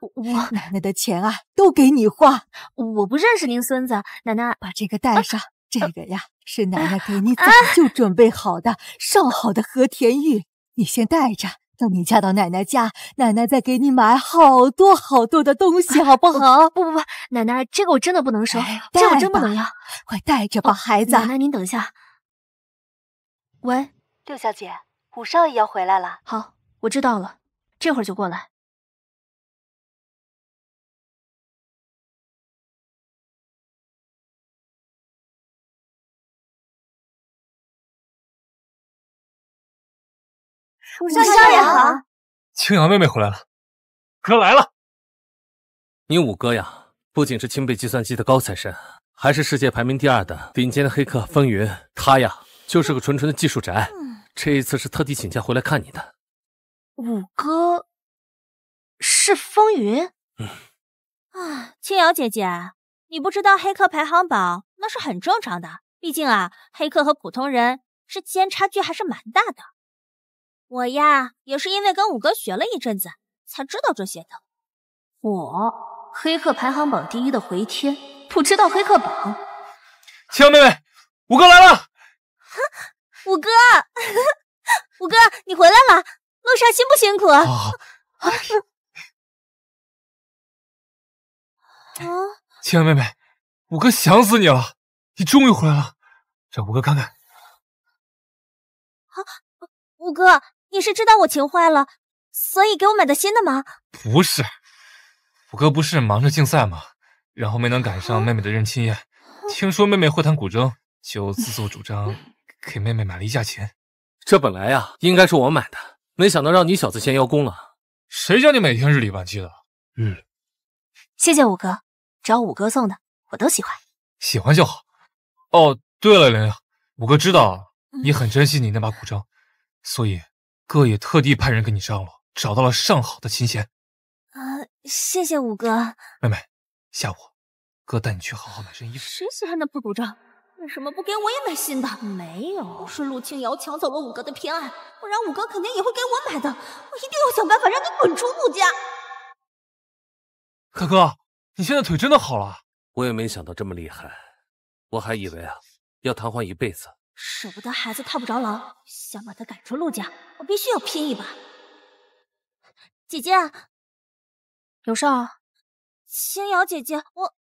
奶奶的钱啊，都给你花。我不认识您孙子，奶奶把这个带上。这个呀，是奶奶给你早就准备好的上好的和田玉，你先带着。等你嫁到奶奶家，奶奶再给你买好多好多的东西，好不好？不，奶奶，这个我真的不能收，这我真不能要。快带着吧，孩子。奶奶，您等一下。喂，六小姐，五少爷要回来了。好，我知道了，这会儿就过来。五少爷好。青阳妹妹回来了，哥来了。你五哥呀，不仅是清北计算机的高材生，还是世界排名第2的顶尖的黑客风云。他呀，就是个纯纯的技术宅。这一次是特地请假回来看你的。五哥是风云？青瑶姐姐，你不知道黑客排行榜那是很正常的，毕竟啊，黑客和普通人之间差距还是蛮大的。我呀，也是因为跟五哥学了一阵子，才知道这些的。我黑客排行榜第1的回天，不知道黑客榜。青瑶妹妹，五哥来了。五哥，五哥，你回来了，路上辛不辛苦？青瑶妹妹，五哥想死你了，你终于回来了，让五哥看看。五哥，你是知道我琴坏了，所以给我买的新的吗？不是，五哥不是忙着竞赛吗？然后没能赶上妹妹的认亲宴，听说妹妹会弹古筝，就自作主张给妹妹买了一架琴。这本来呀，应该是我买的，没想到让你小子先邀功了。谁叫你每天日理万机的？谢谢五哥，只要五哥送的，我都喜欢。喜欢就好。哦，对了，玲玲，五哥知道你很珍惜你那把古筝，所以哥也特地派人跟你张罗，找到了上好的琴弦。谢谢五哥。妹妹，下午哥带你去好好买身衣服。谁喜欢那破古筝？为什么不给我也买新的？没有，是陆清瑶抢走了五哥的偏爱，不然五哥肯定也会给我买的。我一定要想办法让你滚出陆家。可哥，你现在腿真的好了？我也没想到这么厉害，我还以为啊要瘫痪一辈子。舍不得孩子套不着牢，想把他赶出陆家，我必须要拼一把。姐姐，有事啊？青瑶姐姐，我。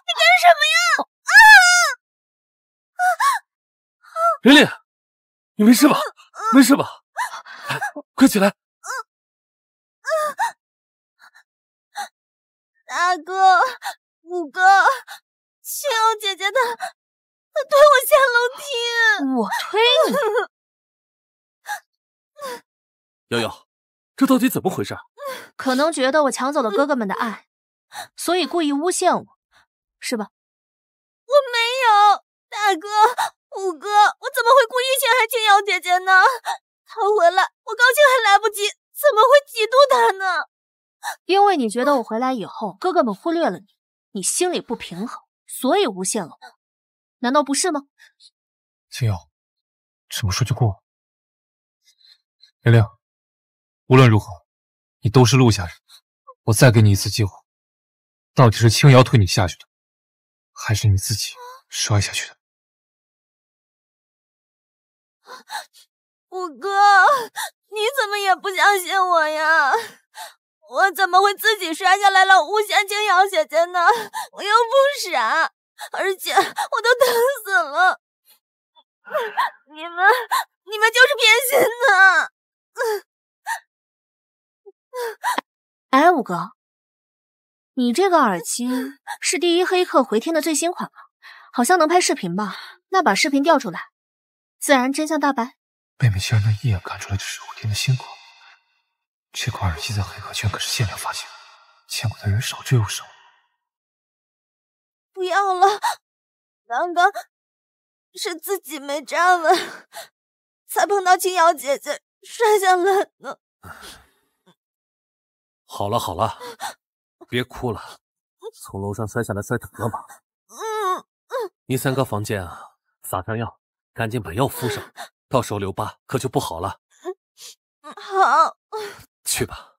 你干什么呀？玲玲，你没事吧？没事吧？快起来！大哥，五哥，青瑶姐姐她推我下楼梯。我推你？瑶瑶，这到底怎么回事？可能觉得我抢走了哥哥们的爱，所以故意诬陷我，是吧？我没有，大哥，五哥，我怎么会故意陷害青瑶姐姐呢？她回来，我高兴还来不及，怎么会嫉妒她呢？因为你觉得我回来以后，哥哥们忽略了你，你心里不平衡，所以诬陷了我，难道不是吗？青瑶，这么说就过了。玲玲，无论如何，你都是陆家人，我再给你一次机会，到底是青瑶推你下去的，还是你自己摔下去的？五哥，你怎么也不相信我呀？我怎么会自己摔下来了诬陷青瑶姐姐呢？我又不傻，而且我都疼死了。你们就是偏心的。哎，五哥，你这个耳机是第1黑客回天的最新款吗？好像能拍视频吧？那把视频调出来，自然真相大白。妹妹竟然能一眼看出来这是回天的新款，这款耳机在黑客圈可是限量发行，见过的人少之又少。不要了，刚刚是自己没站稳，才碰到青瑶姐姐摔下来的。好了好了，别哭了，从楼上摔下来摔疼了吗？你3个房间啊，撒上药，赶紧把药敷上，到时候留疤可就不好了。好，去吧。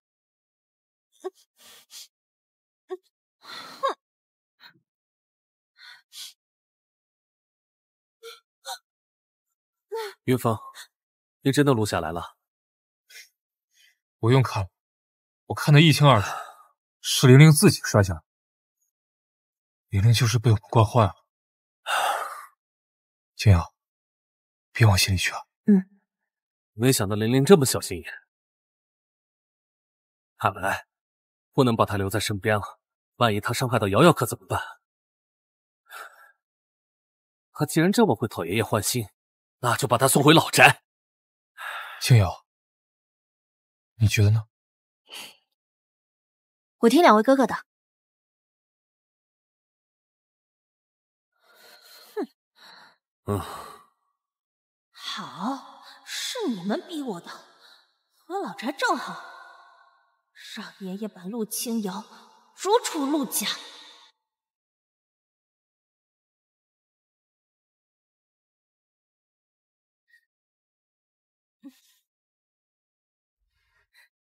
云峰，你真的录下来了？不用看了，我看得一清二楚，是玲玲自己摔下来。玲玲就是被我们惯坏了。青瑶，别往心里去啊。没想到玲玲这么小心眼，看来不能把她留在身边了，万一她伤害到瑶瑶可怎么办？她既然这么会讨爷爷欢心，那就把她送回老宅。青瑶，你觉得呢？我听两位哥哥的。好，是你们逼我的，和老柴正好，让爷爷把陆清瑶逐出陆家。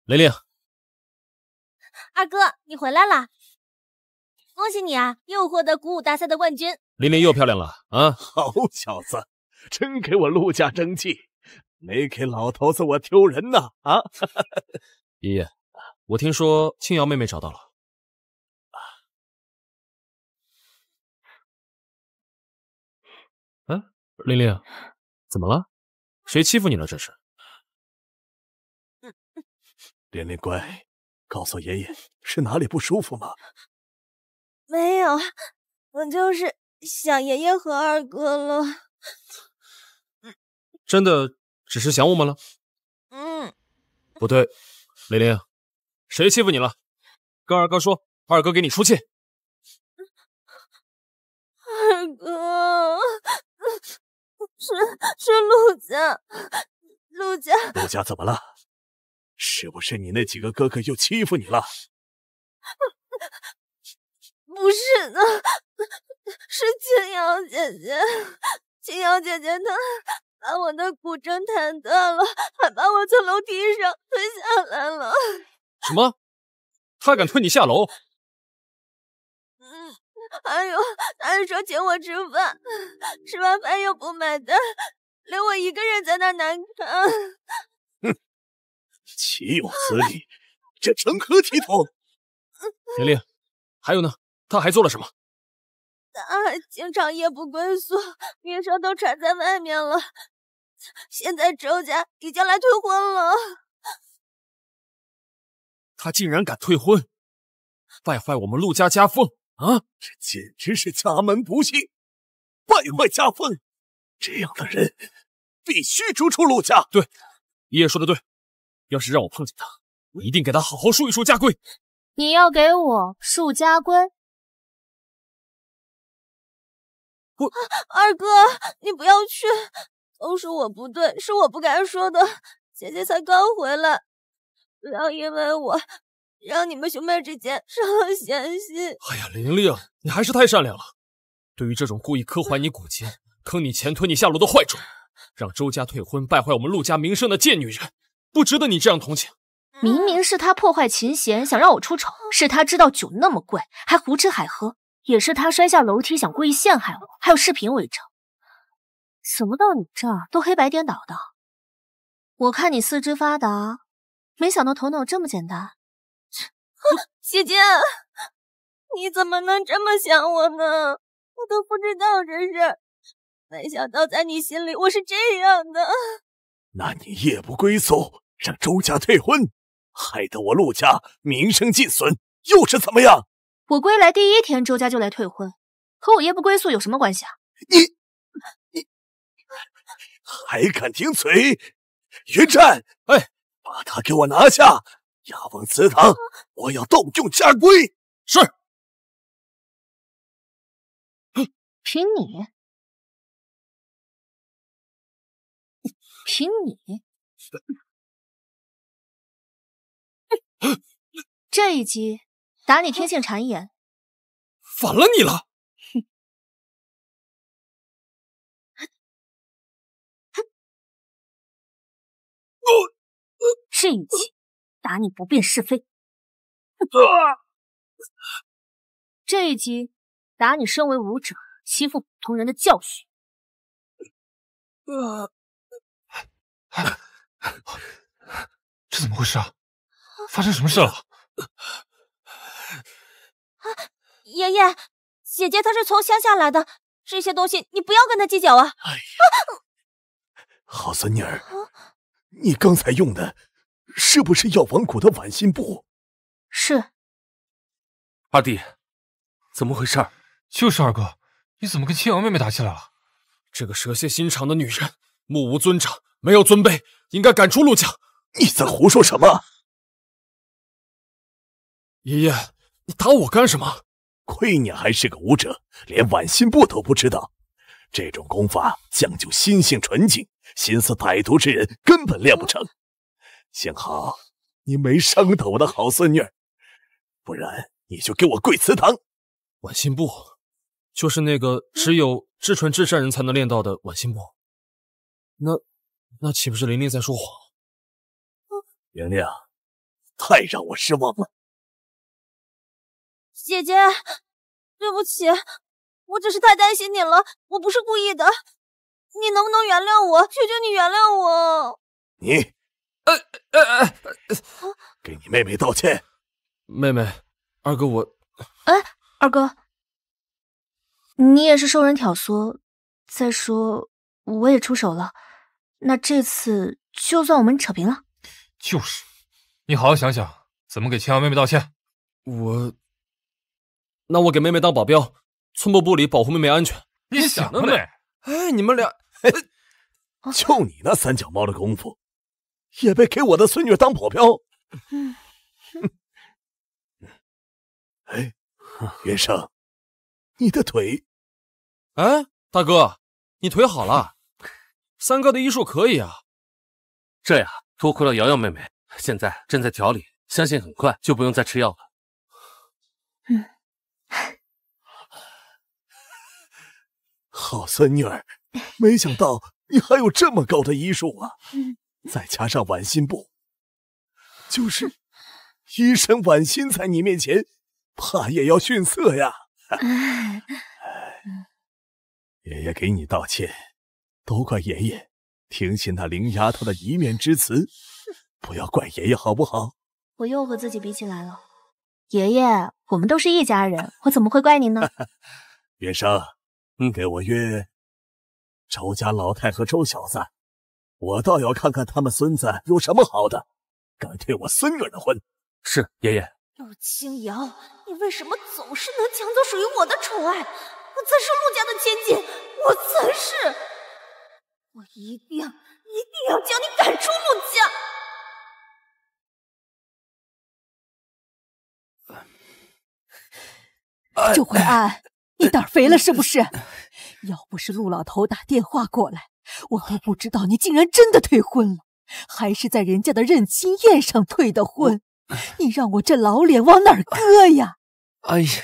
玲玲，二哥，你回来啦！恭喜你啊，又获得鼓舞大赛的冠军。玲玲又漂亮了啊！好小子，真给我陆家争气，没给老头子我丢人呐！啊！爷爷，我听说青瑶妹妹找到了。嗯，玲玲，怎么了？谁欺负你了？这是？玲玲乖，告诉爷爷是哪里不舒服吗？没有，我就是想爷爷和二哥了。真的只是想我们了？不对，玲玲，谁欺负你了？跟二哥说，二哥给你出气。二哥，是陆家，陆家怎么了？是不是你那几个哥哥又欺负你了？不是的，是青瑶姐姐。青瑶姐姐她把我的骨针弹断了，还把我从楼梯上推下来了。什么？他敢推你下楼？还有，他还说请我吃饭，吃完饭又不买单，留我一个人在那难看。岂有此理！这成何体统？玲玲，还有呢？他还做了什么？他还经常夜不归宿，名声都传在外面了。现在周家已经来退婚了。他竟然敢退婚，败坏我们陆家家风啊！这简直是家门不幸，败坏家风。这样的人必须逐出陆家。对，爷爷说的对。要是让我碰见他，我一定给他好好树一树家规。你要给我树家规？二哥，你不要去，都是我不对，是我不该说的。姐姐才刚回来，不要因为我让你们兄妹之间伤了嫌隙。哎呀，玲玲，你还是太善良了。对于这种故意刻怀你骨节、坑你钱、推你下楼的坏种，让周家退婚、败坏我们陆家名声的贱女人，不值得你这样同情。明明是他破坏琴弦，想让我出丑；是他知道酒那么贵，还胡吃海喝；也是他摔下楼梯想故意陷害我，还有视频为证。怎么到你这儿都黑白颠倒的？我看你四肢发达，没想到头脑这么简单。姐姐，你怎么能这么想我呢？我都不知道这事儿，没想到在你心里我是这样的。那你夜不归宿，让周家退婚，害得我陆家名声尽损，又是怎么样？我归来第一天，周家就来退婚，和我夜不归宿有什么关系啊？你还敢顶嘴！云战，哎，把他给我拿下，押往祠堂，我要动用家规。是。凭你？这一击打你天性谗言，反了你了！这一击打你不辨是非，这一击打你身为武者欺负普通人的教训。这怎么回事啊？发生什么事了？爷爷，姐姐她是从乡下来的，这些东西你不要跟她计较啊。哎呀，好孙女儿，你刚才用的是不是药王谷的晚心布？是。二弟，怎么回事？就是二哥，你怎么跟青瑶妹妹打起来了？这个蛇蝎心肠的女人，目无尊长，没有尊卑，应该赶出陆家。你在胡说什么？爷爷，你打我干什么？亏你还是个武者，连晚心步都不知道。这种功法讲究心性纯净，心思歹毒之人根本练不成。幸好你没伤到我的好孙女，不然你就给我跪祠堂。晚心步，就是那个只有至纯至善人才能练到的晚心步。那岂不是玲玲在说谎？玲玲，太让我失望了。姐姐，对不起，我只是太担心你了，我不是故意的，你能不能原谅我？求求你原谅我！你，给你妹妹道歉。妹妹，二哥我……哎，二哥，你也是受人挑唆，再说我也出手了，那这次就算我们扯平了。就是，你好好想想，怎么给青瑶妹妹道歉。那我给妹妹当保镖，寸步不离，保护妹妹安全。你想得美！哎，你们俩，就你那三脚猫的功夫，也被给我的孙女当保镖。哎，袁生，你的腿……哎，大哥，你腿好了？三哥的医术可以啊。这呀，多亏了瑶瑶妹妹，现在正在调理，相信很快就不用再吃药了。好孙女儿，没想到你还有这么高的医术啊！再加上晚心步，就是医生晚心在你面前，怕也要逊色呀。爷爷给你道歉，都怪爷爷听信那林丫头的一面之词，不要怪爷爷好不好？我又和自己比起来了。爷爷，我们都是一家人，我怎么会怪您呢？袁生，给我约周家老太和周小子，我倒要看看他们孙子有什么好的，敢退我孙女的婚。是，爷爷。陆清瑶，你为什么总是能抢走属于我的宠爱？我才是陆家的千金，我才是！我一定要将你赶出陆家！周淮安，你胆肥了是不是？要不是陆老头打电话过来，我都不知道你竟然真的退婚了，还是在人家的认亲宴上退的婚。你让我这老脸往哪儿搁呀？哎呀，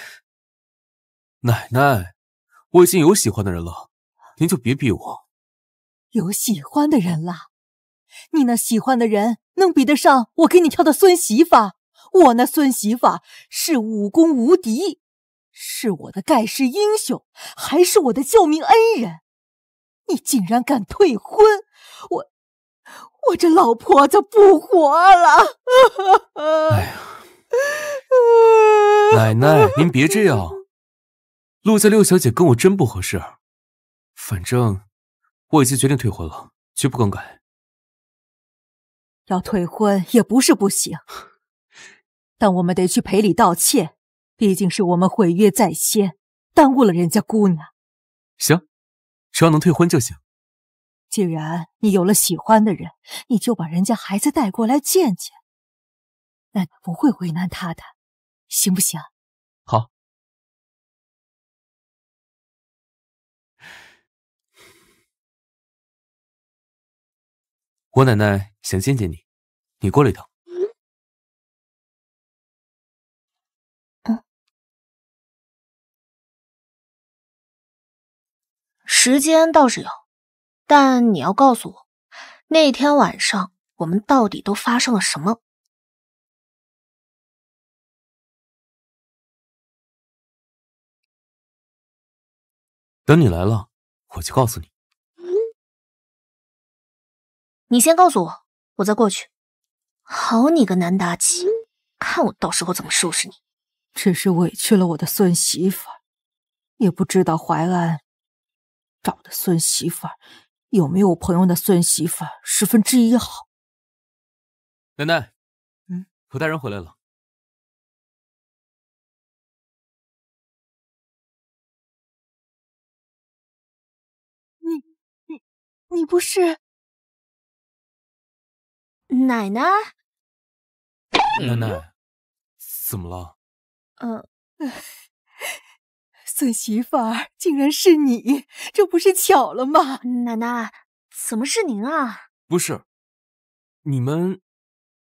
奶奶，我已经有喜欢的人了，您就别逼我。有喜欢的人了？你那喜欢的人能比得上我给你挑的孙媳妇？我那孙媳妇是武功无敌，是我的盖世英雄，还是我的救命恩人。你竟然敢退婚，我这老婆子不活了！哎呀，奶奶，您别这样。陆家六小姐跟我真不合适，反正我已经决定退婚了，绝不更改。要退婚也不是不行，但我们得去赔礼道歉，毕竟是我们毁约在先，耽误了人家姑娘。行，只要能退婚就行。既然你有了喜欢的人，你就把人家孩子带过来见见，那你不会为难他的，行不行？好。我奶奶想见见你，你过来一趟。时间倒是有，但你要告诉我，那天晚上我们到底都发生了什么？等你来了，我就告诉你。你先告诉我，我再过去。好你个南妲己，看我到时候怎么收拾你！只是委屈了我的孙媳妇儿，也不知道淮安找的孙媳妇儿有没有我朋友的孙媳妇儿1/10好。奶奶，我大人回来了。你不是奶奶？奶奶，怎么了？孙媳妇儿，竟然是你，这不是巧了吗？奶奶，怎么是您啊？不是，你们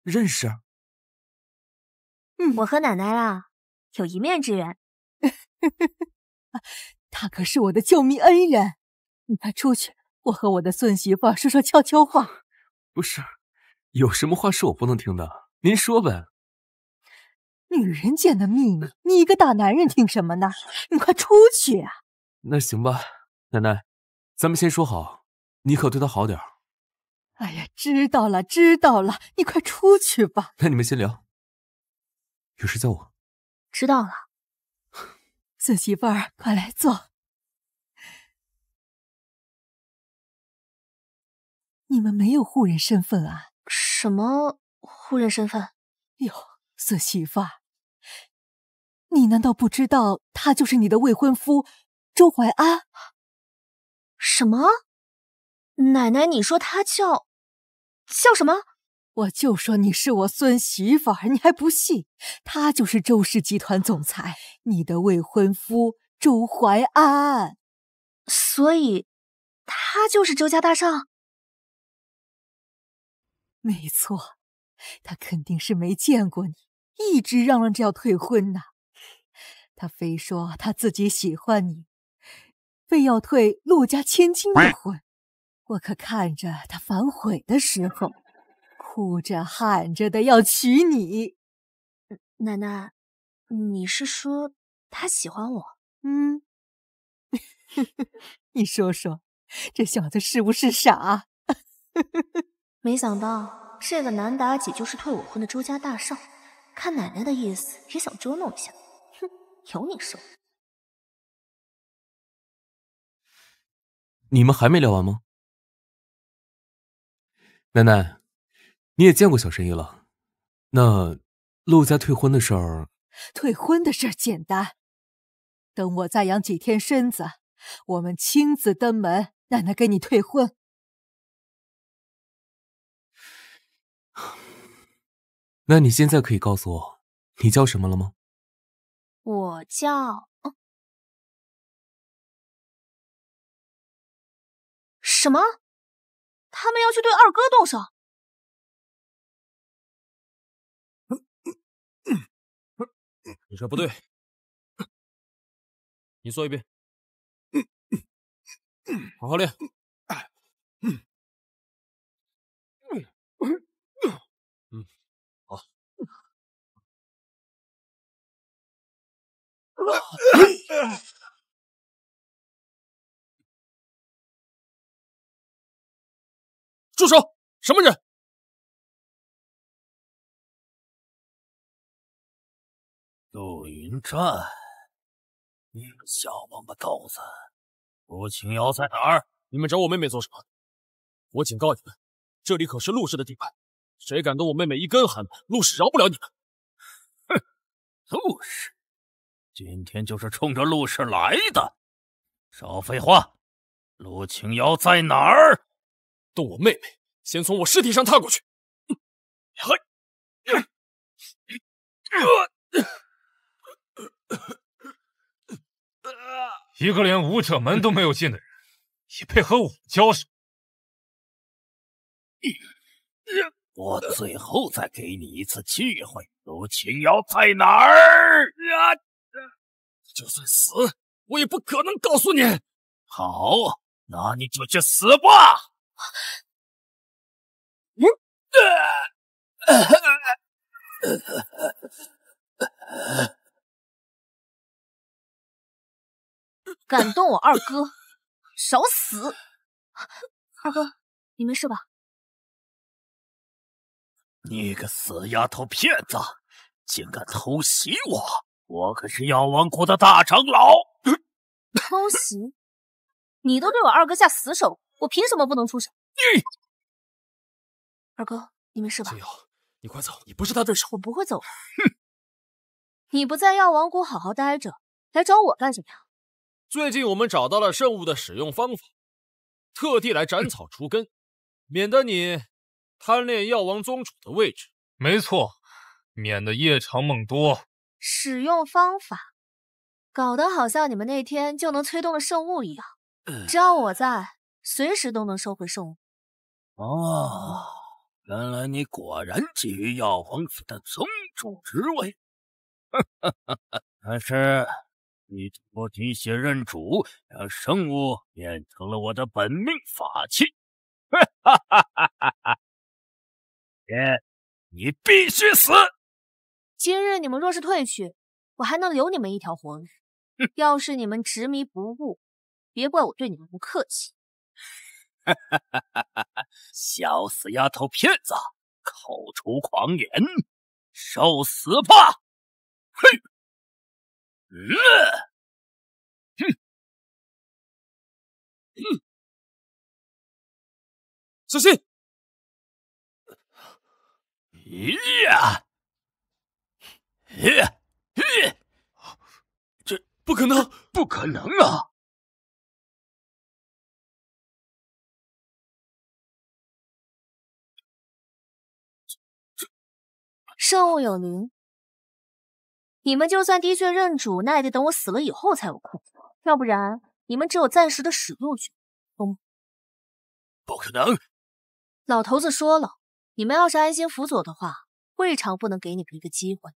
认识？我和奶奶啊，有一面之缘。他可是我的救命恩人，你快出去，我和我的孙媳妇儿说说悄悄话。不是，有什么话是我不能听的？您说呗。女人间的秘密，你一个大男人听什么呢？你快出去啊！那行吧，奶奶，咱们先说好，你可对她好点儿。哎呀，知道了，知道了，你快出去吧。那你们先聊，有事叫我。知道了。孙媳妇儿，快来坐。你们没有户人身份啊？什么户人身份？哟，孙媳妇儿，你难道不知道他就是你的未婚夫周怀安？什么？奶奶，你说他叫什么？我就说你是我孙媳妇儿，你还不信？他就是周氏集团总裁，你的未婚夫周怀安。所以，他就是周家大少？没错，他肯定是没见过你，一直嚷嚷着要退婚呢。他非说他自己喜欢你，非要退陆家千金的婚。我可看着他反悔的时候，哭着喊着的要娶你。奶奶，你是说他喜欢我？你说说，这小子是不是傻？没想到这个男妲己就是退我婚的周家大少，看奶奶的意思也想捉弄一下。哼，有你说。你们还没聊完吗？奶奶，你也见过小神医了，那陆家退婚的事儿……退婚的事儿简单，等我再养几天身子，我们亲自登门，奶奶给你退婚。那你现在可以告诉我，你叫什么了吗？我叫……什么？他们要去对二哥动手？你这不对，你说一遍，好好练。好。住手！什么人？陆云战，你个小王八羔子，陆清瑶在哪儿？你们找我妹妹做什么？我警告你们，这里可是陆氏的地盘，谁敢动我妹妹一根汗毛，陆氏饶不了你们。哼，陆氏，今天就是冲着陆氏来的。少废话，陆清瑶在哪儿？动我妹妹，先从我尸体上踏过去。一个连武者门都没有进的人，也配和我交手？我最后再给你一次机会，陆清瑶在哪儿？就算死，我也不可能告诉你。好，那你就去死吧！敢动我二哥，找死！二哥，你没事吧？你个死丫头片子，竟敢偷袭我！我可是药王国的大长老。偷袭？你都对我二哥下死手，我凭什么不能出手？二哥，你没事吧？清瑶，你快走，你不是他对手。我不会走的。你不在药王国好好待着，来找我干什么呀？最近我们找到了圣物的使用方法，特地来斩草除根，免得你贪恋药王宗主的位置。没错，免得夜长梦多，使用方法，搞得好像你们那天就能催动了圣物一样。只要我在，随时都能收回圣物。哦，原来你果然觊觎药王府的宗主职位。但是你通过滴血认主，让圣物变成了我的本命法器。爹，你必须死！今日你们若是退去，我还能留你们一条活路。要是你们执迷不悟，别怪我对你们不客气。小死丫头片子，口出狂言，受死吧！哼！小心！呀！这不可能，不可能啊！圣物有灵，你们就算滴血认主，那也得等我死了以后才有空，要不然你们只有暂时的使用权，懂吗？不可能！老头子说了，你们要是安心辅佐的话，未尝不能给你们一个机会。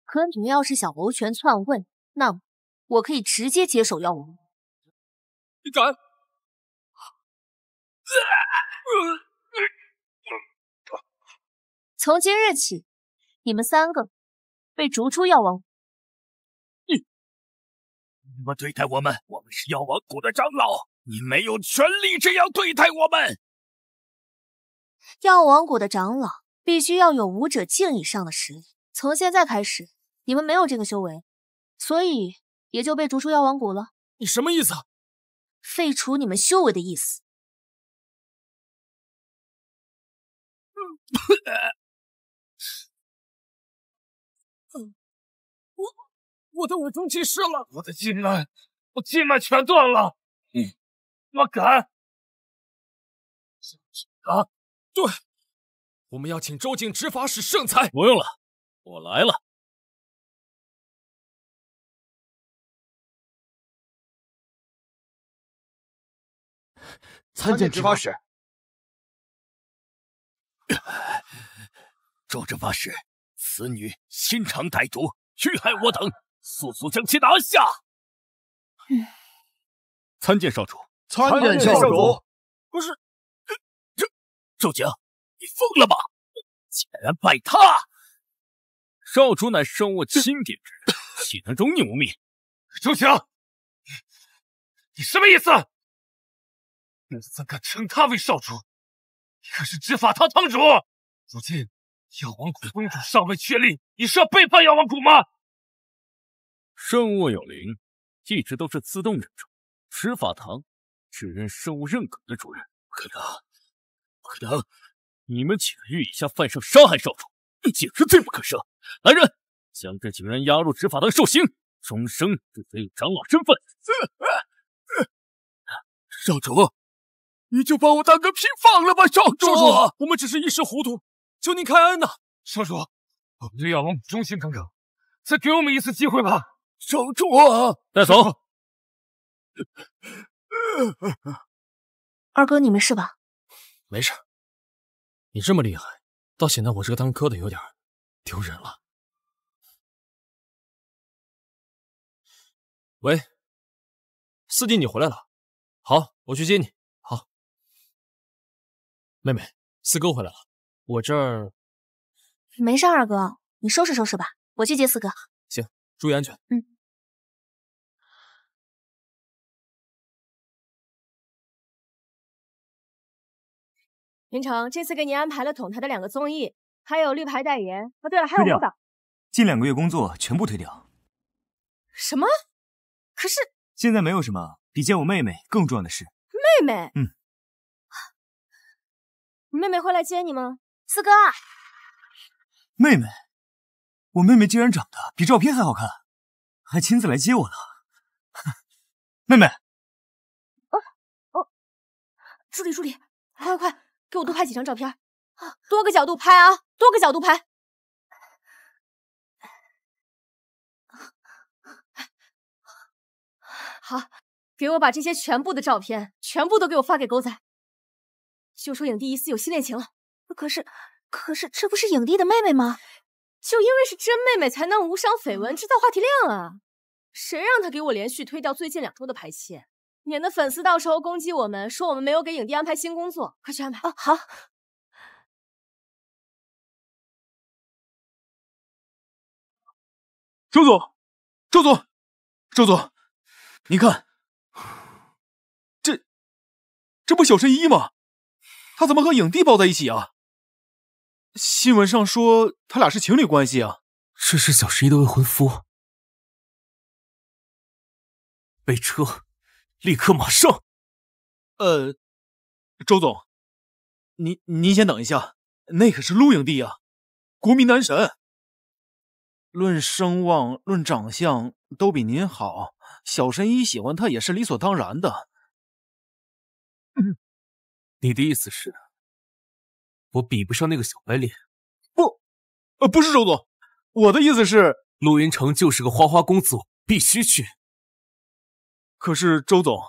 可你们要是想谋权篡位，那么我可以直接接手药王。你敢？从今日起，你们3个被逐出药王。你们对待我们是药王谷的长老，你没有权利这样对待我们。药王谷的长老必须要有武者境以上的实力，从现在开始，你们没有这个修为，所以也就被逐出药王谷了。你什么意思？废除你们修为的意思。我的武中气失了，我静脉全断了。我敢！啊，对，我们要请周境执法使圣裁。不用了，我来了。参见执法使。周执法使，此女心肠歹毒，遇害我等，速速将其拿下。参见少主。参见少主。不是，周景，你疯了吗？竟然拜他！少主乃圣物钦点之人，岂能容你无命？周景，你什么意思？你怎敢称他为少主？你可是执法堂堂主！如今药王谷宗主尚未确立，你是要背叛药王谷吗？圣物有灵，一直都是自动认证。执法堂只认圣物认可的主人，不可能，不可能！你们几个欲以下犯上伤害少主，简直罪不可赦！来人，将这几人押入执法堂受刑，终生只存有长老身份。少主，你就把我当个屁放了吧，少主！少主，我们只是一时糊涂，求您开恩呐！少主，我们对药王忠心耿耿，再给我们一次机会吧！少主，带走。二哥，你没事吧？没事。你这么厉害，倒显得我这个当哥的有点丢人了。喂，四弟，你回来了。好，我去接你。好，妹妹，四哥回来了，我这儿没事，二哥，你收拾收拾吧，我去接四哥。行，注意安全。林城，这次给你安排了统台的2个综艺，还有绿牌代言。哦，对了，还有退掉舞蹈。近2个月工作全部退掉。什么？可是现在没有什么比见我妹妹更重要的事。妹妹，你妹妹会来接你吗？四哥，妹妹，我妹妹竟然长得比照片还好看，还亲自来接我了。妹妹，助理，快，给我多拍几张照片，多个角度拍啊，多个角度拍。好，给我把这些全部的照片全部都给我发给狗仔，就说影帝疑似有新恋情了。可是这不是影帝的妹妹吗？就因为是真妹妹，才能无伤绯闻，制造话题量啊！谁让他给我连续推掉最近2周的排期，免得粉丝到时候攻击我们，说我们没有给影帝安排新工作。快去安排啊！好。周总，周总，您看，这不小神医吗？他怎么和影帝抱在一起啊？新闻上说他俩是情侣关系啊。这是小神医的未婚夫。备车，立刻马上。周总，您先等一下，那可是陆影帝啊，国民男神。论声望，论长相都比您好，小神医喜欢他也是理所当然的。你的意思是，我比不上那个小白脸？不是周总，我的意思是，陆云城就是个花花公子，我必须去。可是周总，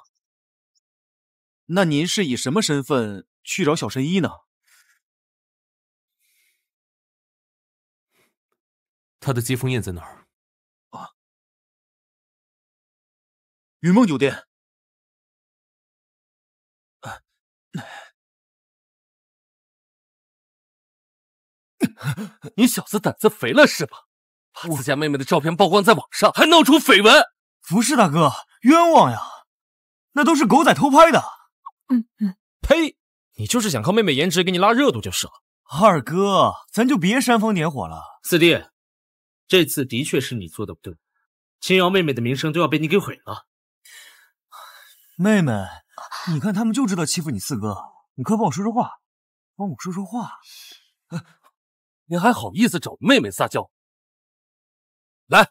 那您是以什么身份去找小神医呢？他的接风宴在哪儿？啊，云梦酒店。你小子胆子肥了是吧？把自家妹妹的照片曝光在网上，还闹出绯闻。不是大哥，冤枉呀！那都是狗仔偷拍的。呸！你就是想靠妹妹颜值给你拉热度就是了。二哥，咱就别煽风点火了。四弟，这次的确是你做的不对，青瑶妹妹的名声都要被你给毁了。妹妹，你看他们就知道欺负你四哥，你快帮我说说话，帮我说说话。你还好意思找妹妹撒娇？来，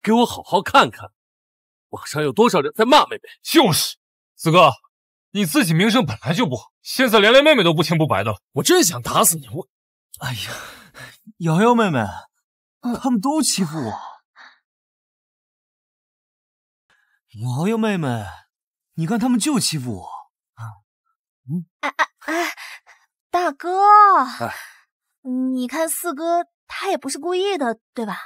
给我好好看看，网上有多少人在骂妹妹？就是，四哥，你自己名声本来就不好，现在连妹妹都不清不白的，我真想打死你！我，哎呀，瑶瑶妹妹，他们都欺负我。瑶瑶妹妹，你看他们就欺负我。大哥，你看四哥他也不是故意的，对吧？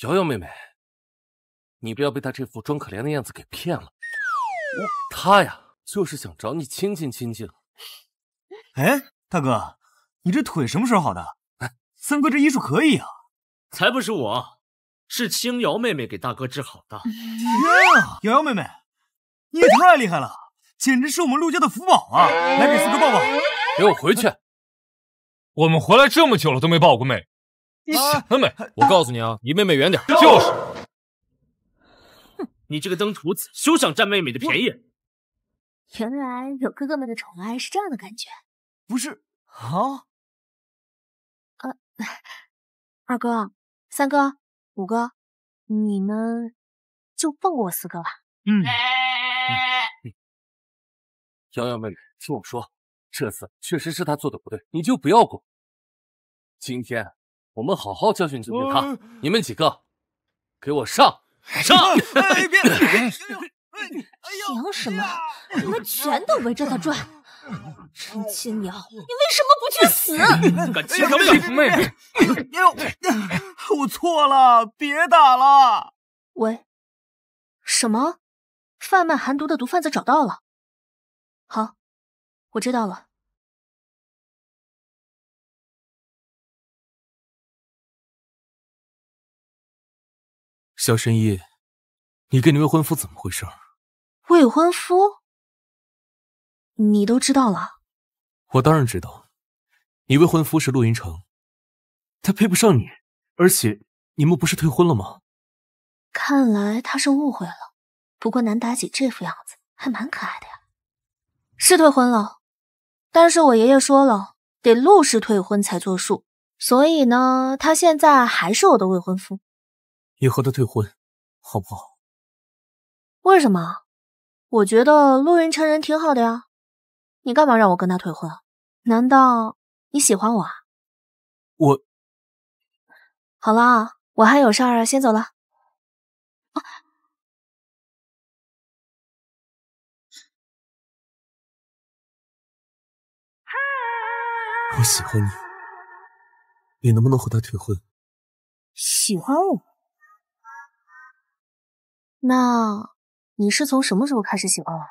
瑶瑶妹妹，你不要被他这副装可怜的样子给骗了。他呀，就是想找你亲近亲近。哎，大哥，你这腿什么时候好的？三哥这医术可以啊。才不是我，是青瑶妹妹给大哥治好的。天啊，瑶瑶妹妹，你也太厉害了，简直是我们陆家的福宝啊！来给四哥抱抱。给我回去！我们回来这么久了都没抱过妹，你想得美！我告诉你啊，离妹妹远点。就是。你这个登徒子，休想占妹妹的便宜！原来有哥哥们的宠爱是这样的感觉。不是啊？二哥、三哥、五哥，你们就放过我四哥吧。瑶瑶妹妹，听我说，这次确实是他做的不对，你就不要过。今天我们好好教训他，你们几个给我上！上！凭什么？你们全都围着他转！陈青瑶，你为什么不去死？敢欺负妹妹！我错了，别打了！喂，什么？贩卖寒毒的毒贩子找到了。好，我知道了。小神医，你跟你未婚夫怎么回事？未婚夫？你都知道了？我当然知道，你未婚夫是陆云城，他配不上你，而且你们不是退婚了吗？看来他是误会了，不过南妲己这副样子还蛮可爱的呀。是退婚了，但是我爷爷说了，得陆氏退婚才作数，所以呢，他现在还是我的未婚夫。你和他退婚，好不好？为什么？我觉得陆云城人挺好的呀。你干嘛让我跟他退婚？难道你喜欢我啊？我……好了，我还有事儿，先走了。我喜欢你，你能不能和他退婚？喜欢我？那你是从什么时候开始喜欢我的？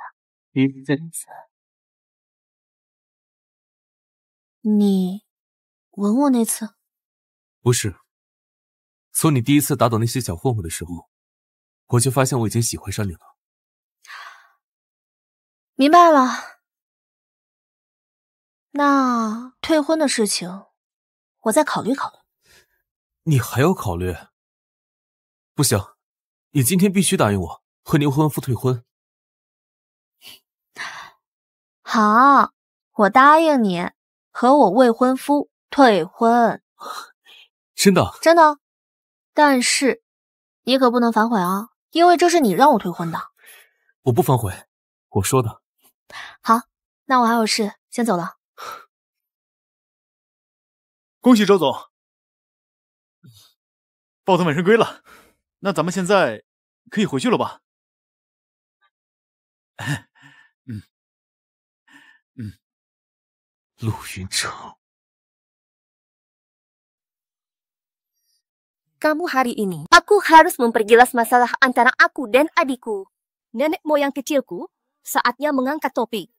第一次。你吻我那次？不是，从你第一次打倒那些小混混的时候，我就发现我已经喜欢上你了。明白了。那退婚的事情，我再考虑考虑。你还要考虑？不行，你今天必须答应我，和你未婚夫退婚。好，我答应你，和我未婚夫退婚。真的？真的。但是你可不能反悔啊，因为这是你让我退婚的。我不反悔，我说的。好，那我还有事，先走了。恭喜周总，豹子美人归了。那咱们现在可以回去了吧？陆云城。Kamu hari ini, aku harus memperjelas masalah antara aku dan adikku. Nenek moyang kecilku, saatnya mengangkat topik.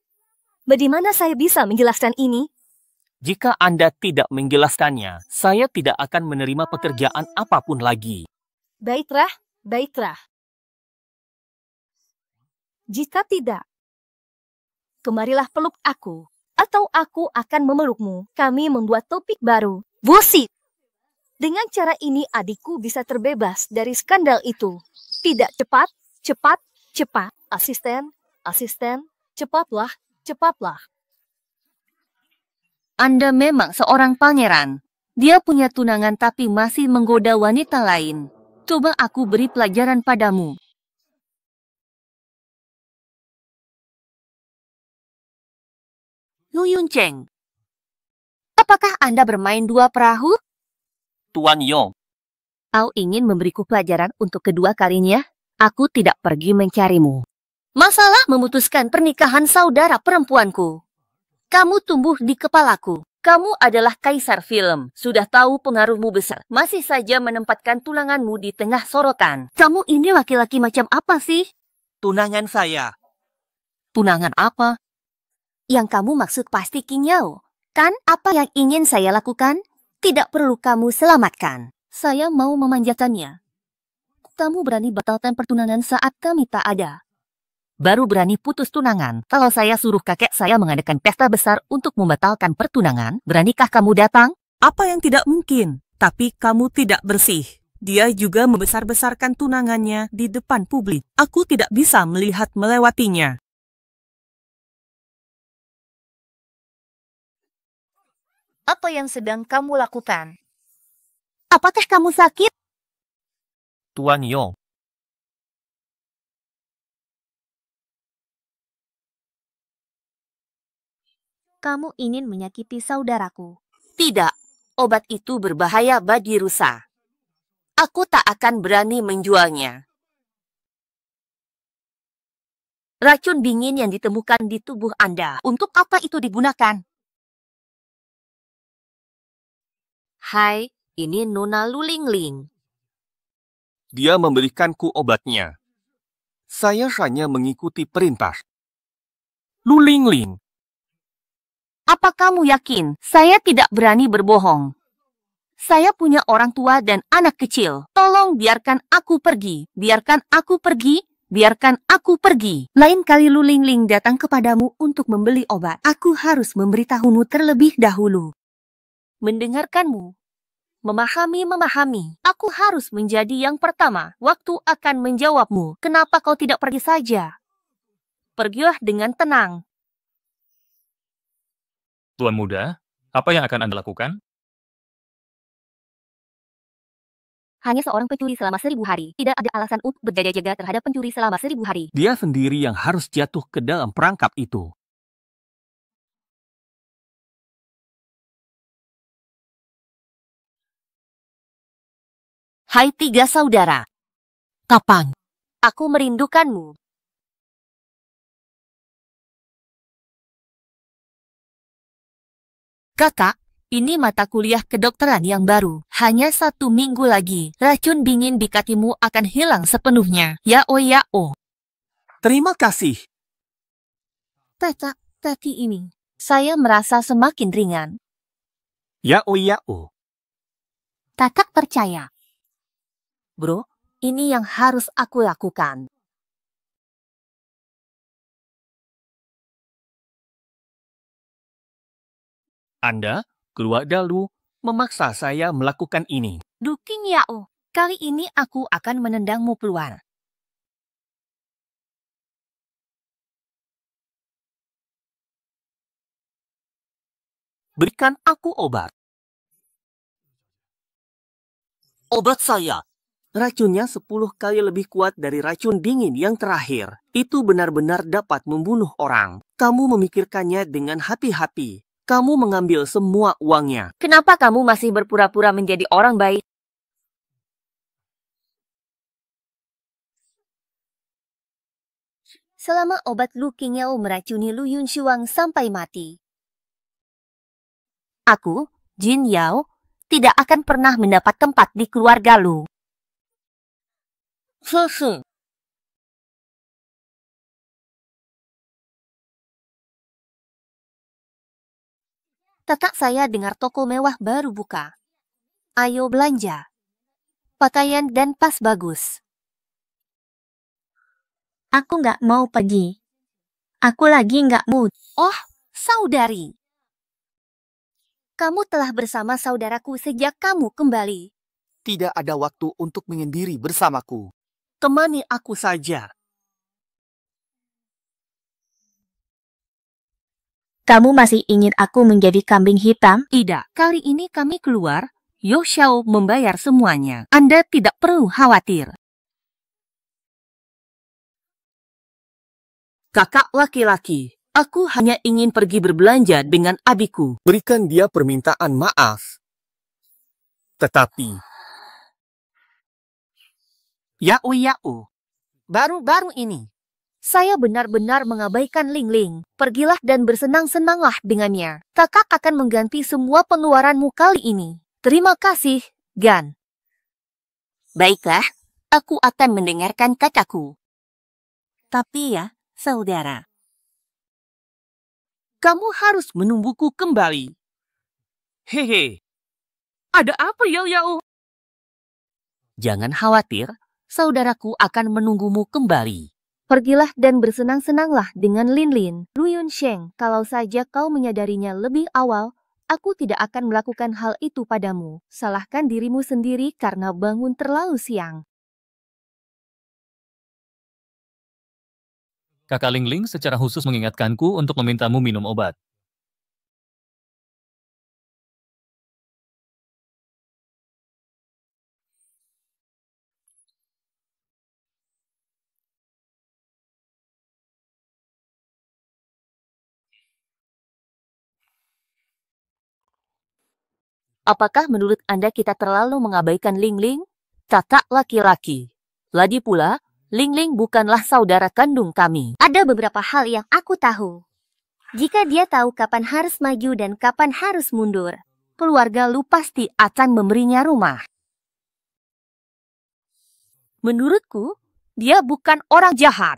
Bagaimana saya bisa menjelaskan ini? Jika Anda tidak menjelaskannya, saya tidak akan menerima pekerjaan apapun lagi. Baiklah, baiklah. Jika tidak, kemarilah peluk aku, atau aku akan memelukmu. Kami membuat topik baru. Bullshit! Dengan cara ini adikku bisa terbebas dari skandal itu. Tidak cepat, cepat, cepat. Asisten, asisten, cepatlah, cepatlah. Anda memang seorang pangeran. Dia punya tunangan tapi masih menggoda wanita lain. Coba aku beri pelajaran padamu. Lu Yuncheng, apakah Anda bermain dua perahu? Tuan Yong. Kau ingin memberiku pelajaran untuk kedua kalinya? Aku tidak pergi mencarimu. Masalah memutuskan pernikahan saudara perempuanku. Kamu tumbuh di kepalaku. Kamu adalah kaisar film. Sudah tahu pengaruhmu besar. Masih saja menempatkan tunanganmu di tengah sorotan. Kamu ini laki-laki macam apa sih? Tunangan saya. Tunangan apa? Yang kamu maksud pasti Kinyao. Kan apa yang ingin saya lakukan? Tidak perlu kamu selamatkan. Saya mau memanjakannya. Kamu berani batalkan pertunangan saat kami tak ada. Baru berani putus tunangan. Kalau saya suruh kakek saya mengadakan pesta besar untuk membatalkan pertunangan, beranikah kamu datang? Apa yang tidak mungkin? Tapi kamu tidak bersih. Dia juga membesar-besarkan tunangannya di depan publik. Aku tidak bisa melihat melewatinya. Apa yang sedang kamu lakukan? Apakah kamu sakit? Tuan Yong. Kamu ingin menyakiti saudaraku. Tidak, obat itu berbahaya bagi rusa. Aku tak akan berani menjualnya. Racun dingin yang ditemukan di tubuh Anda, untuk apa itu digunakan? Hai, ini Nona Lulingling. Dia memberikanku obatnya. Saya hanya mengikuti perintah. Lulingling. Apa kamu yakin saya tidak berani berbohong? Saya punya orang tua dan anak kecil. Tolong biarkan aku pergi. Biarkan aku pergi. Biarkan aku pergi. Lain kali Lulingling datang kepadamu untuk membeli obat. Aku harus memberitahumu terlebih dahulu. Mendengarkanmu. Memahami. Aku harus menjadi yang pertama. Waktu akan menjawabmu. Kenapa kau tidak pergi saja? Pergilah dengan tenang. Tuan muda, apa yang akan Anda lakukan? Hanya seorang pencuri selama 1000 hari. Tidak ada alasan untuk berjaga-jaga terhadap pencuri selama 1000 hari. Dia sendiri yang harus jatuh ke dalam perangkap itu. Hai tiga saudara. Kapan? Aku merindukanmu. Kakak, ini mata kuliah kedokteran yang baru. Hanya 1 minggu lagi, racun dingin di kakimu akan hilang sepenuhnya. Yao yao. Terima kasih. Kakak, kaki ini. Saya merasa semakin ringan. Yao yao. Kakak percaya. Bro, ini yang harus aku lakukan. Anda, keluarga Lu, memaksa saya melakukan ini. Duking Yao, kali ini aku akan menendangmu keluar. Berikan aku obat. Obat saya. Racunnya 10 kali lebih kuat dari racun dingin yang terakhir. Itu benar-benar dapat membunuh orang. Kamu memikirkannya dengan hati-hati. Kamu mengambil semua uangnya. Kenapa kamu masih berpura-pura menjadi orang baik? Selama obat Lu Qingyao meracuni Lu Yunshuang sampai mati, aku, Jin Yao, tidak akan pernah mendapat tempat di keluarga Lu. Kakak saya dengar toko mewah baru buka. Ayo belanja. Pakaian dan tas bagus. Aku nggak mau pergi. Aku lagi nggak mood. Oh, saudari. Kamu telah bersama saudaraku sejak kamu kembali. Tidak ada waktu untuk menyendiri bersamaku. Temani aku saja. Kamu masih ingin aku menjadi kambing hitam? Tidak, kali ini kami keluar. Yo Xiao membayar semuanya. Anda tidak perlu khawatir. Kakak laki-laki, aku hanya ingin pergi berbelanja dengan adikku. Berikan dia permintaan maaf. Tetapi... Yao, baru-baru ini. Saya benar-benar mengabaikan Ling Ling. Pergilah dan bersenang-senanglah dengannya. Kakak akan mengganti semua pengeluaranmu kali ini. Terima kasih, Gan. Baiklah, aku akan mendengarkan kakakku. Tapi ya, saudara, kamu harus menungguku kembali. Hehe. Ada apa, Yao? Jangan khawatir, saudaraku akan menunggumu kembali. Pergilah dan bersenang-senanglah dengan Lin Lin. Lu Yunsheng, kalau saja kau menyadarinya lebih awal, aku tidak akan melakukan hal itu padamu. Salahkan dirimu sendiri karena bangun terlalu siang. Kakak Ling Ling secara khusus mengingatkanku untuk memintamu minum obat. Apakah menurut Anda kita terlalu mengabaikan Ling Ling? Kakak laki-laki. Lagi pula, Ling Ling bukanlah saudara kandung kami. Ada beberapa hal yang aku tahu. Jika dia tahu kapan harus maju dan kapan harus mundur, keluarga Lu pasti akan memberinya rumah. Menurutku, dia bukan orang jahat.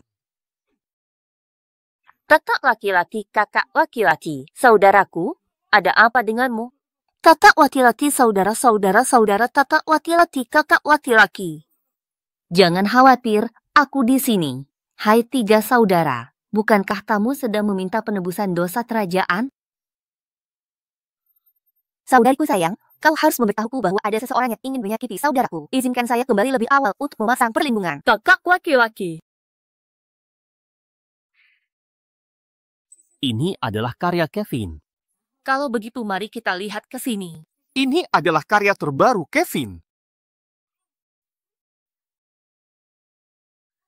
Kakak laki-laki, saudaraku, ada apa denganmu? Kakak laki-laki, saudara, kakak laki-laki. Jangan khawatir, aku di sini. Hai 3 saudara, bukankah kamu sedang meminta penebusan dosa kerajaan? Saudariku sayang, kau harus memberitahuku bahwa ada seseorang yang ingin menyakiti saudaraku. Izinkan saya kembali lebih awal untuk memasang perlindungan. Kakak laki-laki. Ini adalah karya Kevin. Kalau begitu mari kita lihat ke sini. Ini adalah karya terbaru Kevin.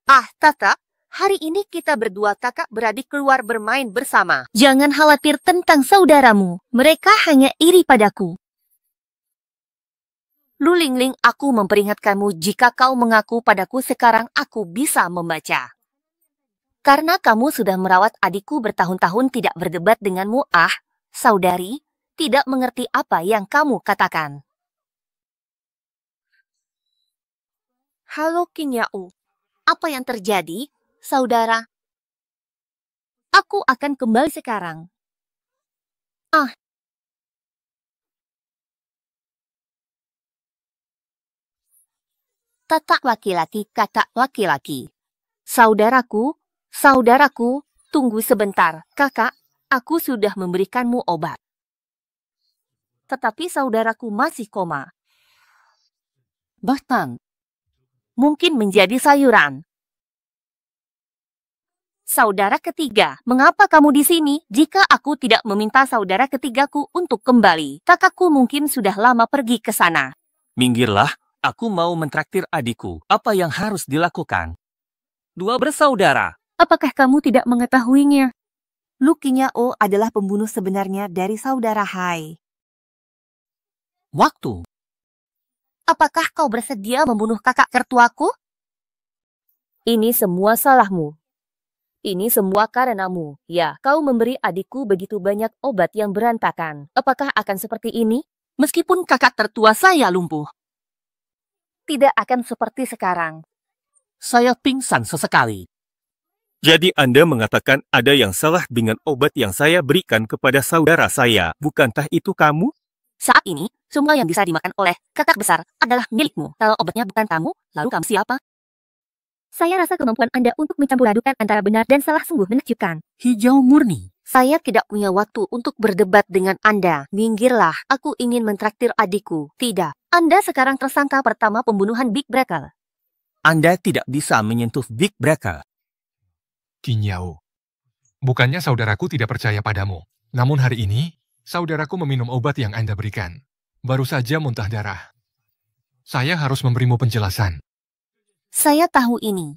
Ah, kakak, hari ini kita berdua kakak beradik keluar bermain bersama. Jangan khawatir tentang saudaramu. Mereka hanya iri padaku. Lu Ling Ling, aku memperingatkanmu jika kau mengaku padaku sekarang aku bisa membaca. Karena kamu sudah merawat adikku bertahun-tahun tidak berdebat denganmu, saudari, tidak mengerti apa yang kamu katakan. Halo King Yao. Apa yang terjadi, saudara? Aku akan kembali sekarang. Kakak laki-laki, kakak laki-laki. Saudaraku, tunggu sebentar. Kakak, aku sudah memberikanmu obat. Tetapi saudaraku masih koma. Bahkan, mungkin menjadi sayuran. Saudara ketiga, mengapa kamu di sini? Jika aku tidak meminta saudara ketigaku untuk kembali, kakakku mungkin sudah lama pergi ke sana. Minggirlah, aku mau mentraktir adikku. Apa yang harus dilakukan? Dua bersaudara. Apakah kamu tidak mengetahuinya? Lu King Yao adalah pembunuh sebenarnya dari saudara Hai. Waktu. Apakah kau bersedia membunuh kakak tertuaku? Ini semua salahmu. Ini semua karenamu. Ya, kau memberi adikku begitu banyak obat yang berantakan. Apakah akan seperti ini? Meskipun kakak tertua saya lumpuh. Tidak akan seperti sekarang. Saya pingsan sesekali. Jadi Anda mengatakan ada yang salah dengan obat yang saya berikan kepada saudara saya. Bukankah itu kamu? Saat ini, semua yang bisa dimakan oleh kakak besar adalah milikmu. Kalau obatnya bukan kamu, lalu kamu siapa? Saya rasa kemampuan Anda untuk mencampur adukan antara benar dan salah sungguh menakjubkan. Hijau murni. Saya tidak punya waktu untuk berdebat dengan Anda. Minggirlah, aku ingin mentraktir adikku. Tidak, Anda sekarang tersangka pertama pembunuhan Big Breaker. Anda tidak bisa menyentuh Big Breaker. King Yao, bukannya saudaraku tidak percaya padamu. Namun hari ini, saudaraku meminum obat yang Anda berikan. Baru saja muntah darah. Saya harus memberimu penjelasan. Saya tahu ini.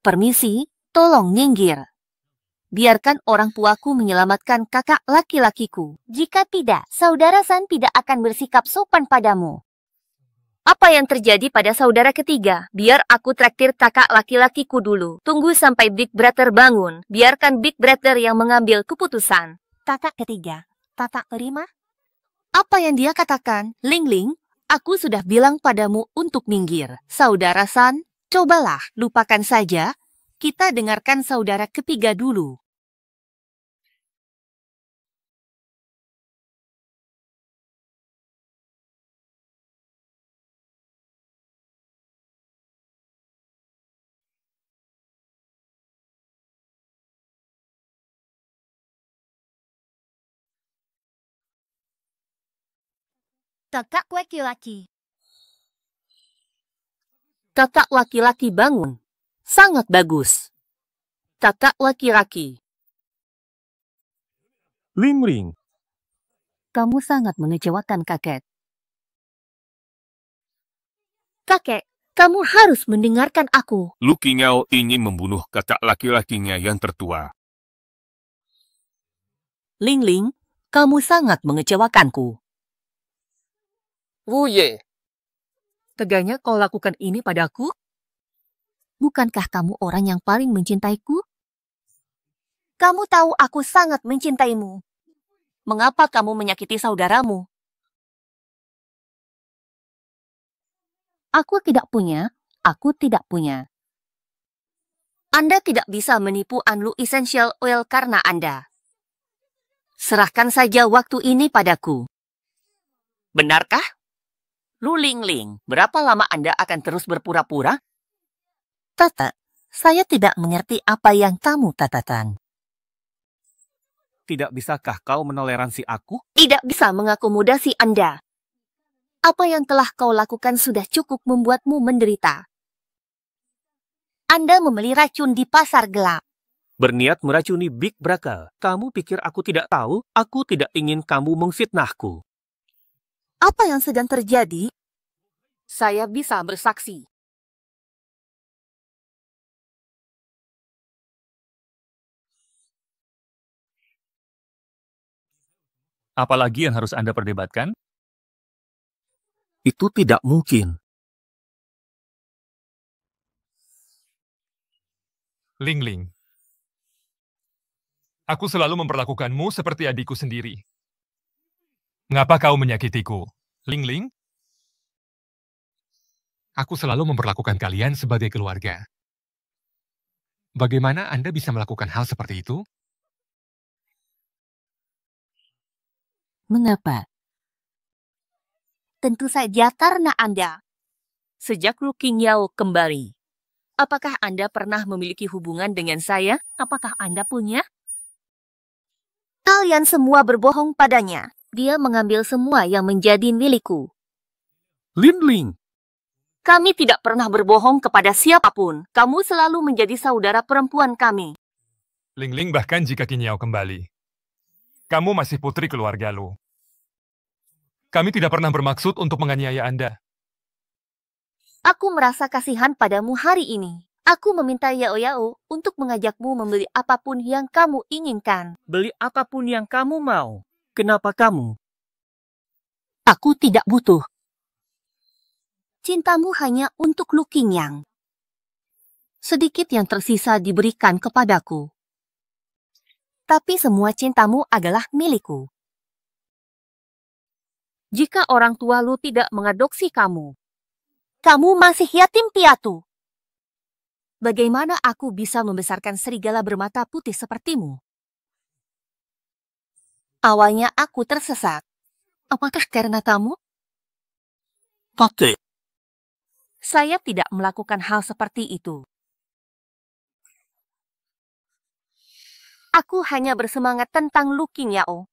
Permisi, tolong minggir. Biarkan orang tuaku menyelamatkan kakak laki-lakiku. Jika tidak, saudara San tidak akan bersikap sopan padamu. Apa yang terjadi pada saudara ketiga? Biar aku traktir kakak laki-lakiku dulu. Tunggu sampai Big Brother bangun. Biarkan Big Brother yang mengambil keputusan. Kakak ketiga, kakak kelima? Apa yang dia katakan? Ling Ling, aku sudah bilang padamu untuk minggir. Saudara San, cobalah, lupakan saja. Kita dengarkan saudara ketiga dulu. Kakak laki-laki. Kakak laki-laki bangun. Sangat bagus. Kakak laki-laki. Ling Ling. Kamu sangat mengecewakan kakek. Kakek, kamu harus mendengarkan aku. Lu King Yao ingin membunuh kakak laki-lakinya yang tertua. Ling Ling, kamu sangat mengecewakanku. Wu Ye. Teganya kau lakukan ini padaku? Bukankah kamu orang yang paling mencintaiku? Kamu tahu aku sangat mencintaimu. Mengapa kamu menyakiti saudaramu? Aku tidak punya. Anda tidak bisa menipu Anlu Essential Oil karena Anda. Serahkan saja waktu ini padaku. Benarkah? Lu Ling Ling, berapa lama Anda akan terus berpura-pura? Tata, saya tidak mengerti apa yang kamu katakan. Tidak bisakah kau menoleransi aku? Tidak bisa mengakomodasi Anda. Apa yang telah kau lakukan sudah cukup membuatmu menderita. Anda membeli racun di pasar gelap. Berniat meracuni Big Braka. Kamu pikir aku tidak tahu? Aku tidak ingin kamu memfitnahku. Apa yang sedang terjadi? Saya bisa bersaksi. Apalagi yang harus Anda perdebatkan? Itu tidak mungkin. Ling Ling, aku selalu memperlakukanmu seperti adikku sendiri. Mengapa kau menyakitiku? Ling Ling? Aku selalu memperlakukan kalian sebagai keluarga. Bagaimana Anda bisa melakukan hal seperti itu? Mengapa? Tentu saja karena Anda. Sejak Lu Qingyao kembali, apakah Anda pernah memiliki hubungan dengan saya? Apakah Anda punya? Kalian semua berbohong padanya. Dia mengambil semua yang menjadi milikku. Lin Ling. Kami tidak pernah berbohong kepada siapapun. Kamu selalu menjadi saudara perempuan kami. Ling Ling, bahkan jika Qingyao kembali, kamu masih putri keluarga Lu. Kami tidak pernah bermaksud untuk menganiaya Anda. Aku merasa kasihan padamu hari ini. Aku meminta Yao Yao untuk mengajakmu membeli apapun yang kamu inginkan. Beli apapun yang kamu mau. Kenapa kamu? Aku tidak butuh. Cintamu hanya untuk Lu Qingyang. Sedikit yang tersisa diberikan kepadaku. Tapi semua cintamu adalah milikku. Jika orang tua Lu tidak mengadopsi kamu, kamu masih yatim piatu. Bagaimana aku bisa membesarkan serigala bermata putih sepertimu? Awalnya aku tersesat. Apakah karena kamu? Tate. Saya tidak melakukan hal seperti itu. Aku hanya bersemangat tentang Lu Qingyao.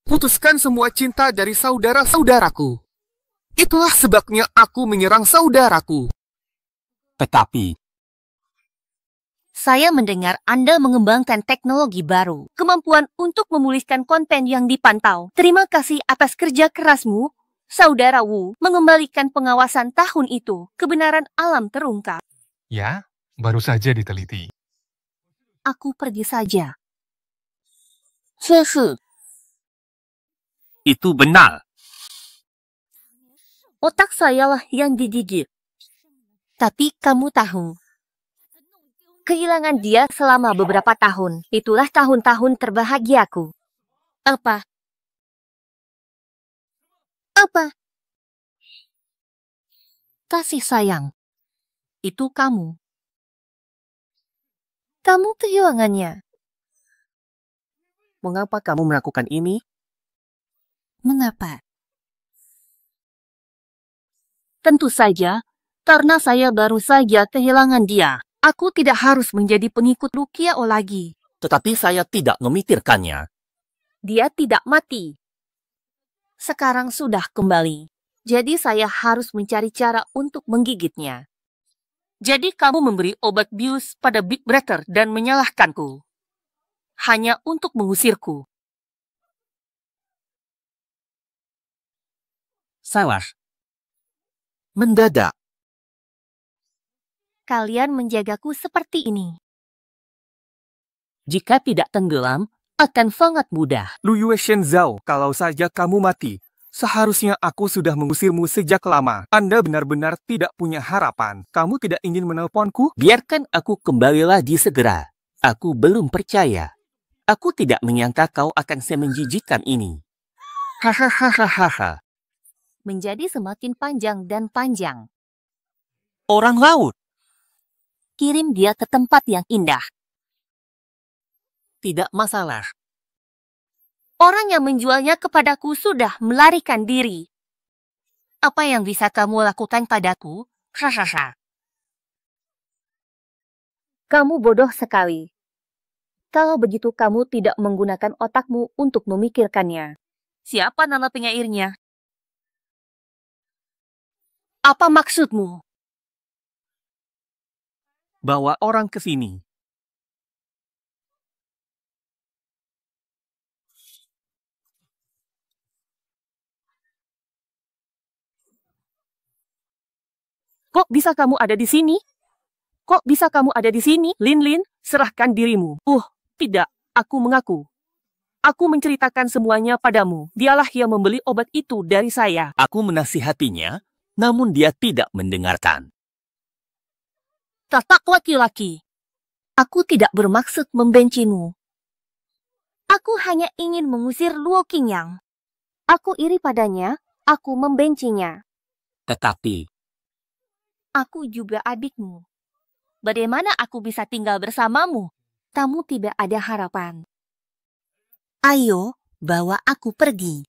Putuskan semua cinta dari saudara-saudaraku. Itulah sebabnya aku menyerang saudaraku. Tetapi saya mendengar Anda mengembangkan teknologi baru, kemampuan untuk memulihkan konten yang dipantau. Terima kasih atas kerja kerasmu, Saudara Wu, mengembalikan pengawasan tahun itu. Kebenaran alam terungkap. Ya, baru saja diteliti. Aku pergi saja. Sesu. Itu benar. Otak saya lah yang digigit. Tapi kamu tahu, kehilangan dia selama beberapa tahun. Itulah tahun-tahun terbahagiaku. Apa? Apa? Kasih sayang. Itu kamu. Kamu kehilangannya. Mengapa kamu melakukan ini? Mengapa? Tentu saja, karena saya baru saja kehilangan dia. Aku tidak harus menjadi pengikut Lu Qiao lagi. Tetapi saya tidak memikirkannya. Dia tidak mati. Sekarang sudah kembali. Jadi saya harus mencari cara untuk menggigitnya. Jadi kamu memberi obat bius pada Big Brother dan menyalahkanku. Hanya untuk mengusirku. Salah. Mendadak. Kalian menjagaku seperti ini. Jika tidak tenggelam, akan sangat mudah. Lu Yue Shenzhao, kalau saja kamu mati, seharusnya aku sudah mengusirmu sejak lama. Anda benar-benar tidak punya harapan. Kamu tidak ingin menelponku? Biarkan aku kembali lagi segera. Aku belum percaya. Aku tidak menyangka kau akan semenjijikan ini. Hahaha. Menjadi semakin panjang dan panjang. Orang laut. Kirim dia ke tempat yang indah. Tidak masalah. Orang yang menjualnya kepadaku sudah melarikan diri. Apa yang bisa kamu lakukan padaku? Hahaha. Kamu bodoh sekali. Kalau begitu kamu tidak menggunakan otakmu untuk memikirkannya. Siapa nama penyairnya? Apa maksudmu? Bawa orang ke sini. Kok bisa kamu ada di sini? Kok bisa kamu ada di sini? Lin Lin, serahkan dirimu. Tidak, aku mengaku. Aku menceritakan semuanya padamu. Dialah yang membeli obat itu dari saya. Aku menasihatinya, namun dia tidak mendengarkan. Kakak laki-laki, aku tidak bermaksud membencimu. Aku hanya ingin mengusir Luo Qingyang. Aku iri padanya, aku membencinya. Tetapi, Aku juga adikmu. Bagaimana aku bisa tinggal bersamamu? Kamu tidak ada harapan. Ayo, bawa aku pergi.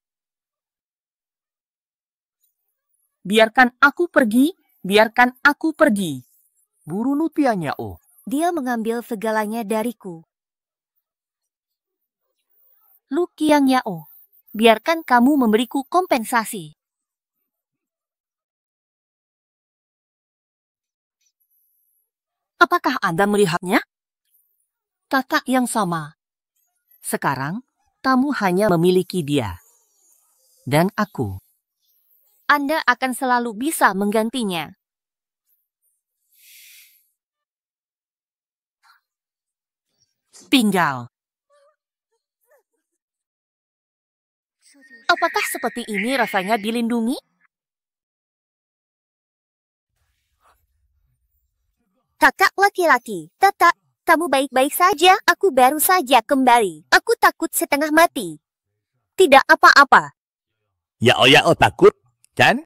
Biarkan aku pergi, biarkan aku pergi. Buru Lupianya, oh. Dia mengambil segalanya dariku. Lu Qiang Yao, biarkan kamu memberiku kompensasi. Apakah Anda melihatnya? Kakak yang sama. Sekarang, kamu hanya memiliki dia. Dan aku. Anda akan selalu bisa menggantinya. Tinggal. Apakah seperti ini rasanya dilindungi? Kakak laki-laki, Kakak, kamu baik-baik saja? Aku baru saja kembali. Aku takut setengah mati. Tidak apa-apa. Yao takut, kan?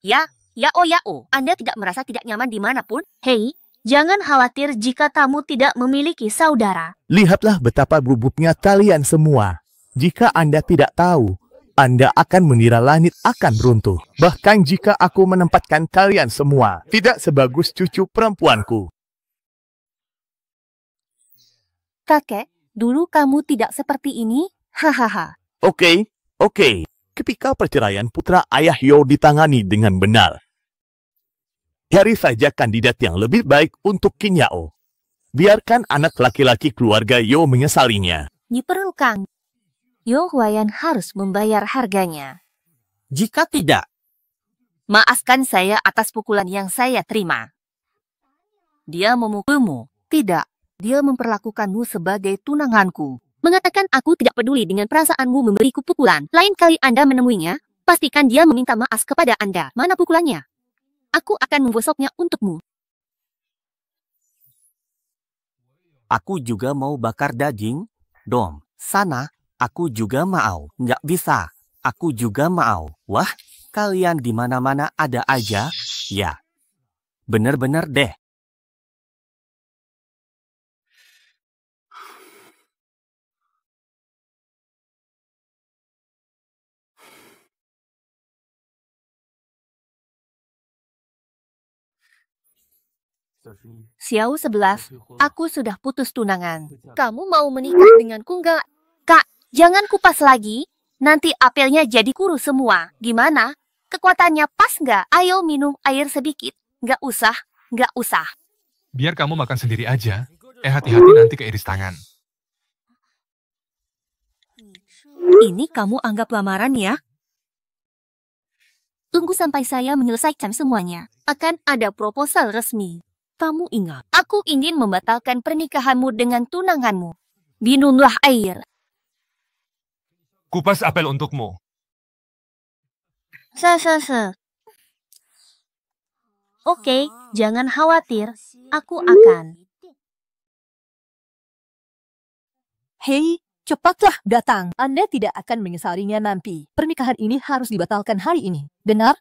Ya, Yao. Anda tidak merasa tidak nyaman dimanapun? Hei, jangan khawatir jika kamu tidak memiliki saudara. Lihatlah betapa bubuknya kalian semua. Jika Anda tidak tahu, Anda akan mengira langit akan runtuh. Bahkan jika aku menempatkan kalian semua, tidak sebagus cucu perempuanku. Kakek, dulu kamu tidak seperti ini? Hahaha. Oke. Ketika perceraian putra ayah Yo ditangani dengan benar, cari saja kandidat yang lebih baik untuk Qin Yao. Biarkan anak laki-laki keluarga Yo menyesalinya. Diperlukan. Yo Huayan harus membayar harganya. Jika tidak, maafkan saya atas pukulan yang saya terima. Dia memukulmu. Tidak, dia memperlakukanmu sebagai tunanganku. Mengatakan aku tidak peduli dengan perasaanmu memberiku pukulan. Lain kali Anda menemuinya, pastikan dia meminta maaf kepada Anda. Mana pukulannya? Aku akan menggosoknya untukmu. aku juga mau bakar daging. Dom, sana. Aku juga mau. Nggak bisa. Aku juga mau. Wah, kalian di mana-mana ada aja. Ya. Bener-bener deh. Xiao 11, aku sudah putus tunangan. Kamu mau menikah denganku nggak? Kak, jangan kupas lagi. Nanti apelnya jadi kuru semua. Gimana? Kekuatannya pas nggak? Ayo minum air sedikit. Nggak usah. Biar kamu makan sendiri aja. Hati-hati nanti keiris tangan. Ini kamu anggap lamaran ya? Tunggu sampai saya menyelesaikan semuanya. Akan ada proposal resmi. Kamu ingat, aku ingin membatalkan pernikahanmu dengan tunanganmu. Minumlah air. Kupas apel untukmu. Oke, jangan khawatir. Aku akan. Hei, cepatlah datang. Anda tidak akan menyesalinya nanti. Pernikahan ini harus dibatalkan hari ini. Dengar?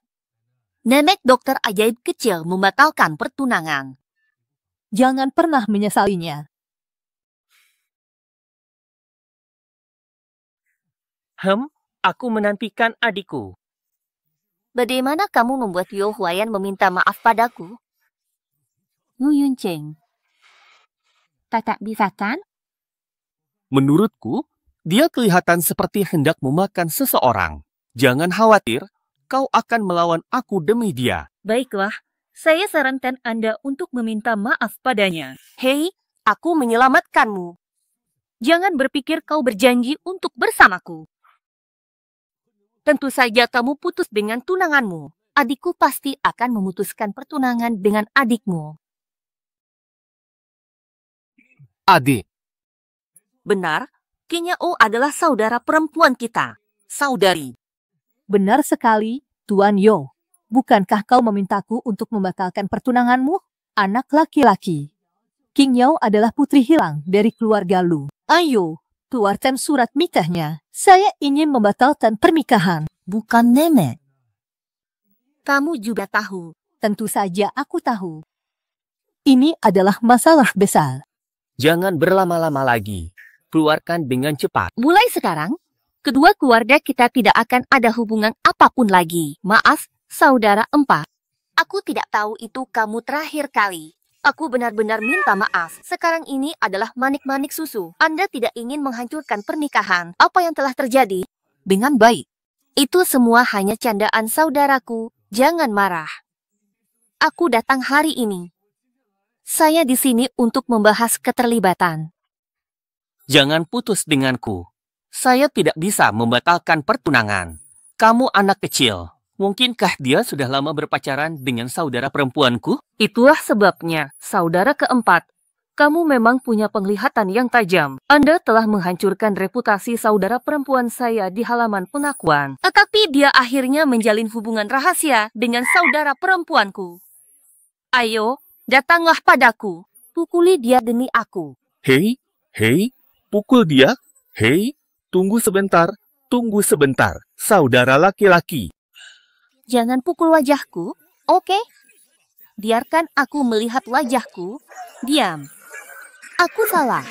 Nenek dokter ajaib kecil membatalkan pertunangan. Jangan pernah menyesalinya. Aku menantikan adikku. Bagaimana kamu membuat Yo Huayan meminta maaf padaku? Yu Yuncheng. Tak bisa kan? Menurutku, dia kelihatan seperti hendak memakan seseorang. Jangan khawatir, kau akan melawan aku demi dia. Baiklah, saya sarankan Anda untuk meminta maaf padanya. Hei, aku menyelamatkanmu. Jangan berpikir kau berjanji untuk bersamaku. Tentu saja kamu putus dengan tunanganmu. Adikku pasti akan memutuskan pertunangan dengan adikmu. Adik. Benar, Qin Yao adalah saudara perempuan kita. Saudari. Benar sekali, Tuan Yo. Bukankah kau memintaku untuk membatalkan pertunanganmu? Anak laki-laki. Qin Yao adalah putri hilang dari keluarga Lu. Ayo, Keluarkan surat nikahnya. Saya ingin membatalkan pernikahan. Bukan nenek. Kamu juga tahu. Tentu saja aku tahu. Ini adalah masalah besar. Jangan berlama-lama lagi. Keluarkan dengan cepat. Mulai sekarang, kedua keluarga kita tidak akan ada hubungan apapun lagi. Maaf, saudara empat. Aku tidak tahu itu kamu terakhir kali. Aku benar-benar minta maaf. Sekarang ini adalah manik-manik susu. Anda tidak ingin menghancurkan pernikahan. Apa yang telah terjadi? Dengan baik. Itu semua hanya candaan saudaraku. Jangan marah. Aku datang hari ini. Saya di sini untuk membahas keterlibatan. Jangan putus denganku. Saya tidak bisa membatalkan pertunangan. Kamu anak kecil. Mungkinkah dia sudah lama berpacaran dengan saudara perempuanku? Itulah sebabnya, saudara keempat. Kamu memang punya penglihatan yang tajam. Anda telah menghancurkan reputasi saudara perempuan saya di halaman pengakuan. Tetapi dia akhirnya menjalin hubungan rahasia dengan saudara perempuanku. Ayo, datanglah padaku. Pukuli dia demi aku. Hei, pukul dia. Hei, tunggu sebentar, saudara laki-laki. Jangan pukul wajahku, oke? Biarkan aku melihat wajahku. Diam. Aku salah.